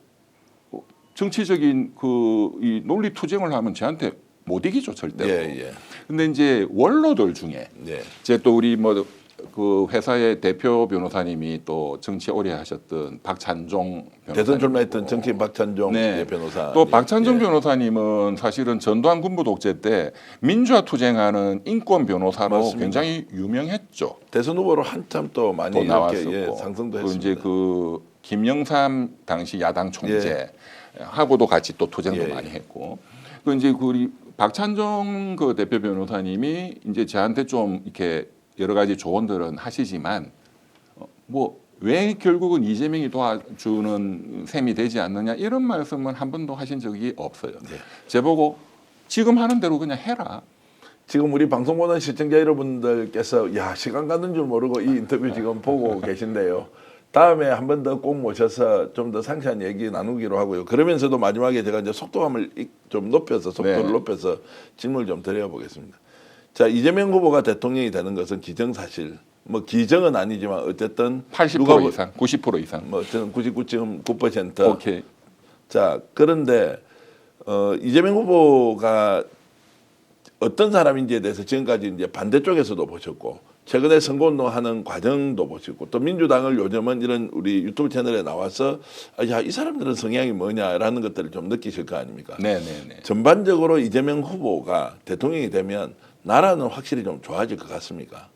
정치적인 그 이 논리 투쟁을 하면 저한테 못 이기죠 절대로. 예, 예. 근데 이제 원로들 중에 예. 제 또 우리 뭐 그 회사의 대표 변호사님이 또 정치 오래 하셨던 박찬종 변호사. 대선 출마했던 정치인 박찬종 네. 변호사. 또 박찬종 예. 변호사님은 사실은 전두환 군부 독재 때 민주화 투쟁하는 인권 변호사로 맞습니다. 굉장히 유명했죠. 대선 후보로 한참 또 많이 또 이렇게 나왔었고 예, 상승도 그 했습니다. 이제 그 김영삼 당시 야당 총재 하고도 같이 또 투쟁도 예. 많이 했고 그 이제 그 우리 박찬종 그 대표 변호사님이 이제 저한테 좀 이렇게 여러 가지 조언들은 하시지만 뭐 왜 결국은 이재명이 도와주는 셈이 되지 않느냐 이런 말씀은 한 번도 하신 적이 없어요. 네. 제보고 지금 하는 대로 그냥 해라. 지금 우리 방송 보는 시청자 여러분들께서 야 시간 가는 줄 모르고 이 인터뷰 지금 보고 계신데요. 다음에 한 번 더 꼭 모셔서 좀 더 상세한 얘기 나누기로 하고요. 그러면서도 마지막에 제가 이제 속도감을 좀 높여서 속도를 네. 높여서 질문을 좀 드려보겠습니다. 자 이재명 후보가 대통령이 되는 것은 기정사실. 뭐 기정은 아니지만 어쨌든 80% 이상, 90% 이상. 뭐 저는 99.9%. 오케이. 자 그런데 이재명 후보가 어떤 사람인지에 대해서 지금까지 이제 반대쪽에서도 보셨고 최근에 선거운동하는 과정도 보시고 또 민주당을 요즘은 이런 우리 유튜브 채널에 나와서 야, 이 사람들은 성향이 뭐냐라는 것들을 좀 느끼실 거 아닙니까? 네네네. 전반적으로 이재명 후보가 대통령이 되면 나라는 확실히 좀 좋아질 것 같습니까?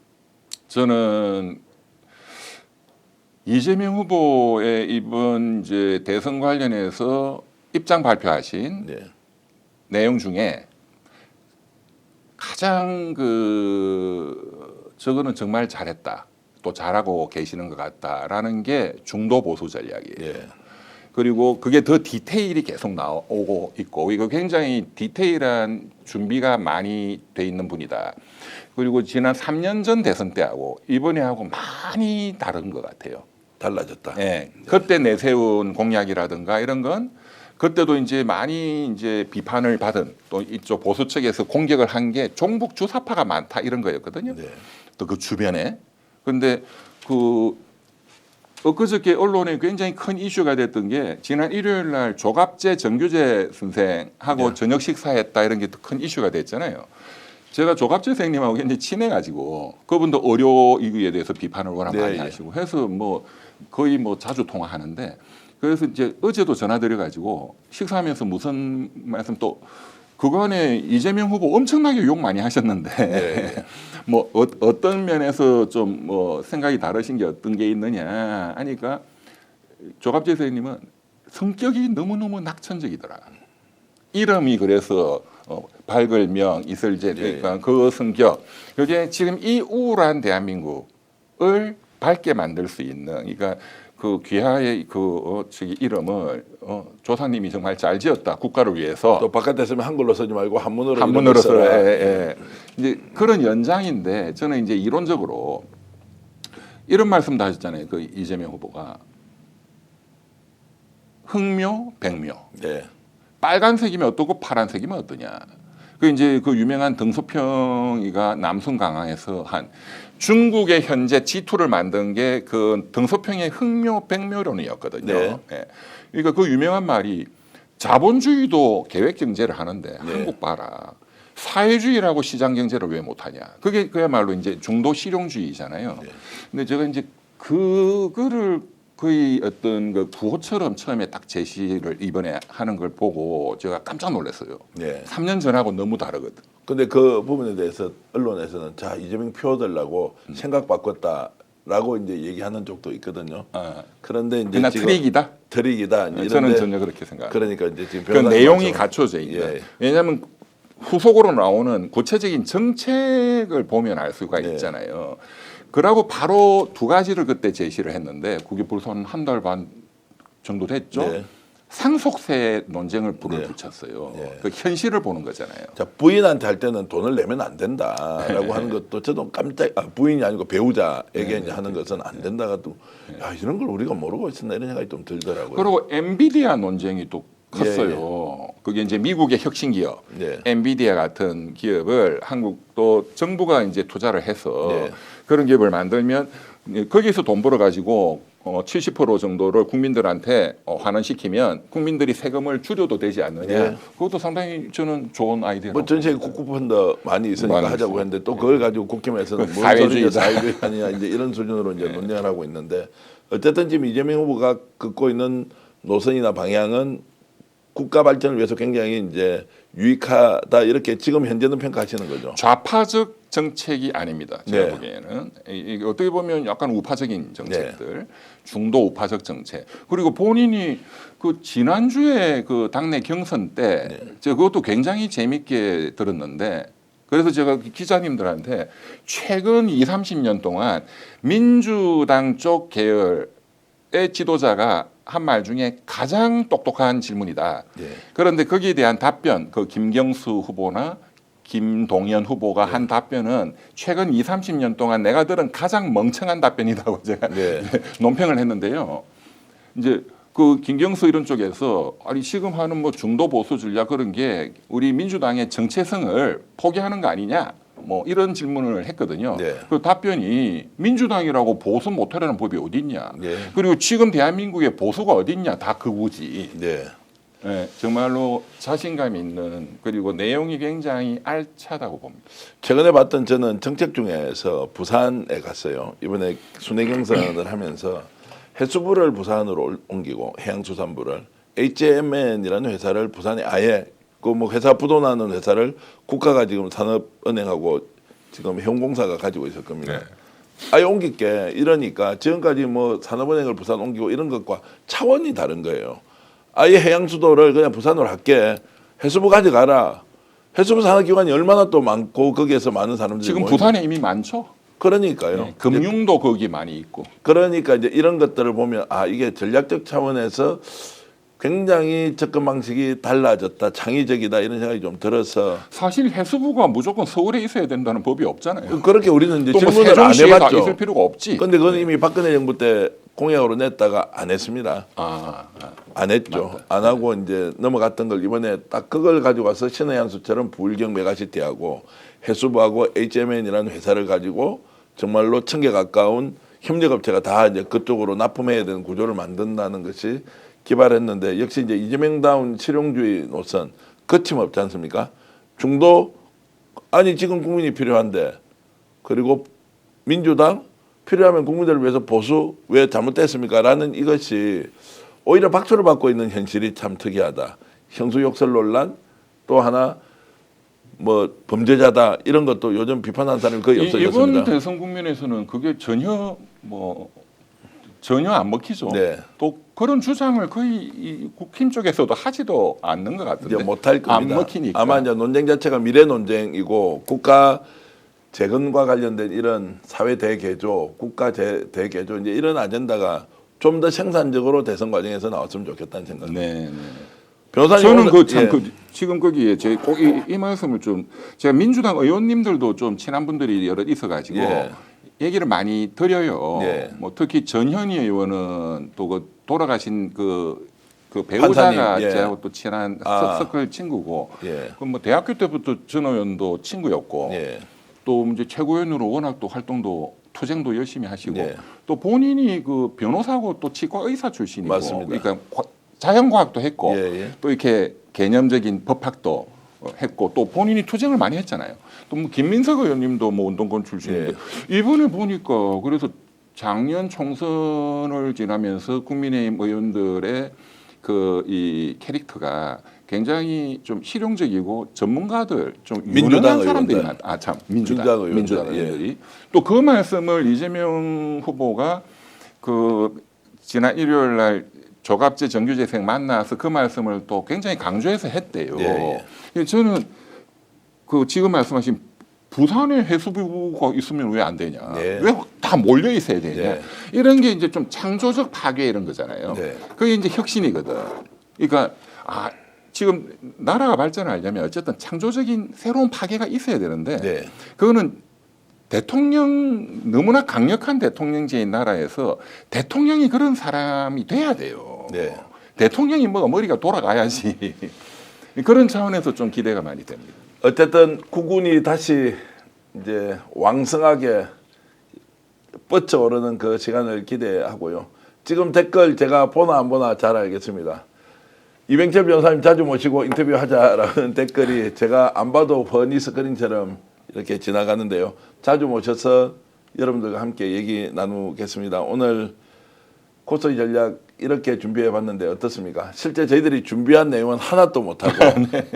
저는 이재명 후보의 이번 이제 대선 관련해서 입장 발표하신 네. 내용 중에 가장 저거는 정말 잘했다. 또 잘하고 계시는 것 같다라는 게 중도 보수 전략이에요. 예. 그리고 그게 더 디테일이 계속 나오고 있고 이거 굉장히 디테일한 준비가 많이 돼 있는 분이다. 그리고 지난 3년 전 대선 때하고 이번에 하고 많이 다른 것 같아요. 달라졌다. 네. 그때 내세운 공약이라든가 이런 건 그때도 이제 많이 이제 비판을 받은 또 이쪽 보수 측에서 공격을 한 게 종북 주사파가 많다 이런 거였거든요. 네. 또 그 주변에. 근데 그 엊그저께 언론에 굉장히 큰 이슈가 됐던 게 지난 일요일 날 조갑재 정규재 선생하고 네. 저녁 식사했다 이런 게 큰 이슈가 됐잖아요. 제가 조갑재 선생님하고 굉장히 친해가지고 그분도 의료 이거에 대해서 비판을 워낙 네, 많이 예. 하시고 해서 뭐 거의 뭐 자주 통화하는데 그래서 이제 어제도 전화 드려가지고 식사하면서 무슨 말씀 또 그간에 이재명 후보 엄청나게 욕 많이 하셨는데 네. 뭐 어떤 면에서 좀 뭐 생각이 다르신 게 어떤 게 있느냐 하니까 조갑재 선생님은 성격이 너무너무 낙천적이더라. 이름이 그래서 밝을명 이설재 그러니까 그 성격. 그게 지금 이 우울한 대한민국을 밝게 만들 수 있는, 그러니까 그 귀하의 저기 이름을 조상님이 정말 잘 지었다 국가를 위해서. 또 바깥에 쓰면 한글로 쓰지 말고 한문으로 한문으로 써라. 써라. 이제 그런 연장인데 저는 이제 이론적으로 이런 말씀도 하셨잖아요. 그 이재명 후보가 흑묘, 백묘. 네. 빨간색이면 어떻고 파란색이면 어떠냐. 그 이제 그 유명한 등소평이가 남순강항에서 한 중국의 현재 G2를 만든 게 그 등소평의 흑묘, 백묘론이었거든요. 네. 예. 그러니까 그 유명한 말이 자본주의도 계획 경제를 하는데 네. 한국 봐라. 사회주의라고 시장 경제를 왜 못하냐. 그게 그야말로 이제 중도 실용주의잖아요. 네. 근데 제가 이제 그거를 거의 어떤 그 구호처럼 처음에 딱 제시를 이번에 하는 걸 보고 제가 깜짝 놀랐어요. 네. 3년 전하고 너무 다르거든. 근데 그 부분에 대해서 언론에서는 자 이재명 표 얻으려고 생각 바꿨다라고 이제 얘기하는 쪽도 있거든요. 그런데 이제 그냥 지금 트릭이다. 트릭이다. 저는 이런데 전혀 그렇게 생각합니다. 그러니까 이제 지금 그 변호사님 내용이 말씀- 갖춰져 있다. 예. 왜냐하면 후속으로 나오는 구체적인 정책을 보면 알 수가 네. 있잖아요. 그러고 바로 두 가지를 그때 제시를 했는데 그게 벌써 한 달 반 정도 됐죠. 네. 상속세 논쟁을 불을 네. 붙였어요. 네. 그 현실을 보는 거잖아요. 자 부인한테 할 때는 돈을 내면 안 된다라고 하는 것도 저도 깜짝 부인이 아니고 배우자에게 이제 하는 것은 안 된다가도 야 이런 걸 우리가 모르고 있었나 이런 생각이 좀 들더라고요. 그리고 엔비디아 논쟁이 또 컸어요. 그게 이제 미국의 혁신 기업, 네. 엔비디아 같은 기업을 한국도 정부가 이제 투자를 해서 네. 그런 기업을 만들면 거기서 돈 벌어 가지고 70% 정도를 국민들한테 환원시키면 국민들이 세금을 줄여도 되지 않느냐. 네. 그것도 상당히 저는 좋은 아이디어라고. 뭐 전 세계 국库펀드 많이 있으니까 많이 하자고 있어요. 했는데 또 그걸 가지고 국힘에서는 그 뭔 소리냐 사회주의다. 사회주의 아니냐 이제 이런 수준으로 이제 논쟁을 하고 있는데 어쨌든 지금 이재명 후보가 긋고 있는 노선이나 방향은 국가 발전을 위해서 굉장히 이제 유익하다 이렇게 지금 현재는 평가하시는 거죠. 좌파적 정책이 아닙니다. 제가 네. 보기에는 이게 어떻게 보면 약간 우파적인 정책들, 중도 우파적 정책. 그리고 본인이 그 지난주에 그 당내 경선 때 제가 그것도 굉장히 재밌게 들었는데 그래서 제가 기자님들한테 최근 20, 30년 동안 민주당 쪽 계열의 지도자가 한 말 중에 가장 똑똑한 질문이다. 네. 그런데 거기에 대한 답변, 그 김경수 후보나 김동연 후보가 한 답변은 최근 20, 30년 동안 내가 들은 가장 멍청한 답변이라고 제가 네. 논평을 했는데요. 이제 그 김경수 이런 쪽에서 아니 지금 하는 뭐 중도 보수 전략 그런 게 우리 민주당의 정체성을 포기하는 거 아니냐? 뭐 이런 질문을 했거든요. 네. 그 답변이 민주당이라고 보수 못하려는 법이 어디 있냐? 네. 그리고 지금 대한민국에 보수가 어디 있냐? 다 그거지. 네. 네, 정말로 자신감 있는 그리고 내용이 굉장히 알차다고 봅니다. 최근에 봤던 저는 정책 중에서 부산에 갔어요. 이번에 순회 경선을 하면서 해수부를 부산으로 옮기고 해양수산부를 HMN이라는 회사를 부산에 아예 그 뭐 회사 부도나는 회사를 국가가 지금 산업은행하고 지금 해운공사가 가지고 있을 겁니다. 네. 아예 옮길게 이러니까 지금까지 뭐 산업은행을 부산 옮기고 이런 것과 차원이 다른 거예요. 아예 해양수도를 그냥 부산으로 할게. 해수부 가져가라. 해수부 산업기관이 얼마나 또 많고 거기에서 많은 사람들이 지금 모이고. 부산에 이미 많죠. 그러니까요. 네, 금융도 거기 많이 있고. 그러니까 이제 이런 것들을 보면 아 이게 전략적 차원에서 굉장히 접근 방식이 달라졌다, 창의적이다 이런 생각이 좀 들어서 사실 해수부가 무조건 서울에 있어야 된다는 법이 없잖아요. 그렇게 우리는 이제 또뭐 질문을 안 세종시에 다 해봤죠. 있을 필요가 없지. 근데 그건 이미 박근혜 정부 때 공약으로 냈다가 안 했습니다. 안 했죠. 맞다. 안 하고 이제 넘어갔던 걸 이번에 딱 그걸 가지고 와서 신의향수처럼 부울경 메가시티하고 해수부하고 HMN이라는 회사를 가지고 정말로 1000개 가까운 협력업체가 다 이제 그쪽으로 납품해야 되는 구조를 만든다는 것이 개발했는데 역시 이제 이재명다운 실용주의 노선 거침없지 않습니까? 중도 아니 지금 국민이 필요한데 그리고 민주당 필요하면 국민들을 위해서 보수 왜 잘못됐습니까? 라는 이것이 오히려 박수를 받고 있는 현실이 참 특이하다. 형수욕설 논란 또 하나 뭐 범죄자다 이런 것도 요즘 비판하는 사람이 거의 없어졌습니다. 이번 대선 국면에서는 그게 전혀 안 먹히죠. 네. 또 그런 주장을 거의 이 국힘 쪽에서도 하지도 않는 것 같은데. 이제 못할 겁니다. 안 먹히니까. 아마 이제 논쟁 자체가 미래 논쟁이고 국가 재건과 관련된 이런 사회 대개조, 국가 대개조 이제 이런 아젠다가 좀 더 생산적으로 대선 과정에서 나왔으면 좋겠다는 생각입니다. 네. 변호사님 저는 오늘- 그 참 예. 지금 거기에 제 꼭 이 말씀을 좀 제가 민주당 의원님들도 좀 친한 분들이 여러 있어가지고 예. 얘기를 많이 드려요. 예. 뭐 특히 전현희 의원은 또 그 돌아가신 그 배우자가 판사님, 예. 저하고 또 친한 서클 친구고, 예. 그 뭐 대학교 때부터 전 의원도 친구였고, 예. 또 이제 최고위원으로 워낙 또 활동도 투쟁도 열심히 하시고, 예. 또 본인이 그 변호사고 또 치과 의사 출신이고, 맞습니다. 그러니까 자연과학도 했고, 예, 예. 또 이렇게 개념적인 법학도 했고, 또 본인이 투쟁을 많이 했잖아요. 또 뭐 김민석 의원님도 뭐 운동권 출신인데 이번에 보니까 그래서 작년 총선을 지나면서 국민의힘 의원들의 그 이 캐릭터가 굉장히 좀 실용적이고 전문가들 좀 민주당 유능한 사람들이 의원들. 많아. 민주당 의원들, 민주당 의원들이 또 그 말씀을 이재명 후보가 그 지난 일요일 날 조갑재 정규재생 만나서 그 말씀을 또 굉장히 강조해서 했대요. 예, 저는 그 지금 말씀하신 부산에 해수부가 있으면 왜 안 되냐? 예. 왜 다 몰려 있어야 되냐? 예. 이런 게 이제 좀 창조적 파괴 이런 거잖아요. 네. 그게 이제 혁신이거든. 그러니까 지금 나라가 발전하려면 어쨌든 창조적인 새로운 파괴가 있어야 되는데 네. 그거는 대통령 너무나 강력한 대통령제인 나라에서 대통령이 그런 사람이 돼야 돼요. 네. 대통령이 뭐 머리가 돌아가야지. 그런 차원에서 좀 기대가 많이 됩니다. 어쨌든 국군이 다시 이제 왕성하게 뻗쳐오르는 그 시간을 기대하고요. 지금 댓글 제가 보나 안 보나 잘 알겠습니다. 이병철 변호사님 자주 모시고 인터뷰하자라는 댓글이 제가 안 봐도 훤히 스크린처럼 이렇게 지나가는데요. 자주 모셔서 여러분들과 함께 얘기 나누겠습니다. 오늘 코스의 전략 이렇게 준비해 봤는데 어떻습니까? 실제 저희들이 준비한 내용은 하나도 못하고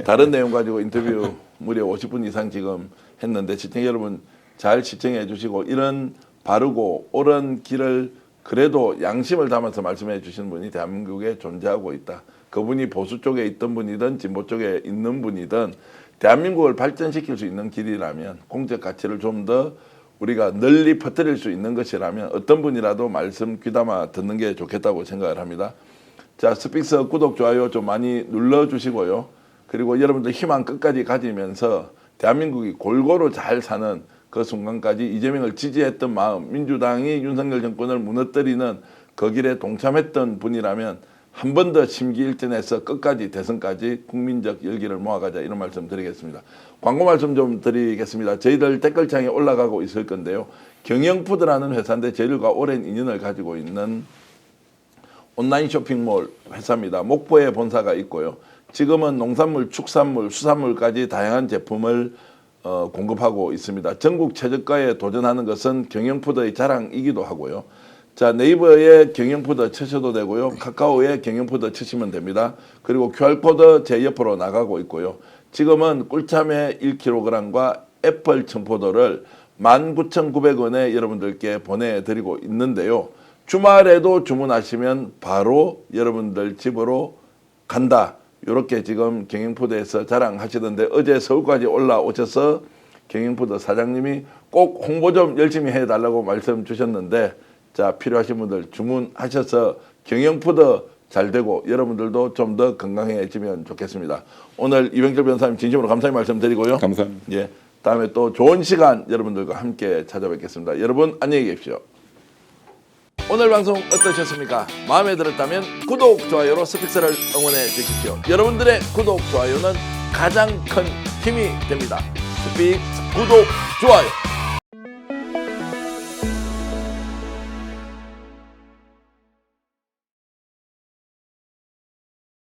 다른 내용 가지고 인터뷰 무려 50분 이상 지금 했는데 시청자 여러분 잘 시청해 주시고 이런 바르고 옳은 길을 그래도 양심을 담아서 말씀해 주시는 분이 대한민국에 존재하고 있다. 그분이 보수 쪽에 있던 분이든 진보 쪽에 있는 분이든 대한민국을 발전시킬 수 있는 길이라면 공적 가치를 좀 더 우리가 널리 퍼뜨릴 수 있는 것이라면 어떤 분이라도 말씀 귀담아 듣는 게 좋겠다고 생각을 합니다. 자, 스픽스 구독, 좋아요 좀 많이 눌러주시고요. 그리고 여러분들 희망 끝까지 가지면서 대한민국이 골고루 잘 사는 그 순간까지 이재명을 지지했던 마음, 민주당이 윤석열 정권을 무너뜨리는 그 길에 동참했던 분이라면 한 번 더 심기일전해서 끝까지 대선까지 국민적 열기를 모아가자 이런 말씀 드리겠습니다. 광고 말씀 좀 드리겠습니다. 저희들 댓글창에 올라가고 있을 건데요. 경영푸드라는 회사인데 저희들과 오랜 인연을 가지고 있는 온라인 쇼핑몰 회사입니다. 목포에 본사가 있고요. 지금은 농산물, 축산물, 수산물까지 다양한 제품을 공급하고 있습니다. 전국 최저가에 도전하는 것은 경영푸드의 자랑이기도 하고요. 자, 네이버에 경영푸드 치셔도 되고요. 카카오에 경영푸드 치시면 됩니다. 그리고 QR코드 제 옆으로 나가고 있고요. 지금은 꿀참외 1kg과 애플 청포도를 19,900원에 여러분들께 보내드리고 있는데요. 주말에도 주문하시면 바로 여러분들 집으로 간다. 이렇게 지금 경영푸드에서 자랑하시던데 어제 서울까지 올라오셔서 경영푸드 사장님이 꼭 홍보 좀 열심히 해달라고 말씀 주셨는데 자, 필요하신 분들 주문하셔서 경영푸드 잘 되고 여러분들도 좀 더 건강해지면 좋겠습니다. 오늘 이병철 변호사님 진심으로 감사의 말씀드리고요. 감사합니다. 예, 다음에 또 좋은 시간 여러분들과 함께 찾아뵙겠습니다. 여러분 안녕히 계십시오. 오늘 방송 어떠셨습니까? 마음에 들었다면 구독, 좋아요로 스픽스를 응원해 주십시오. 여러분들의 구독, 좋아요는 가장 큰 힘이 됩니다. 스픽스 구독, 좋아요.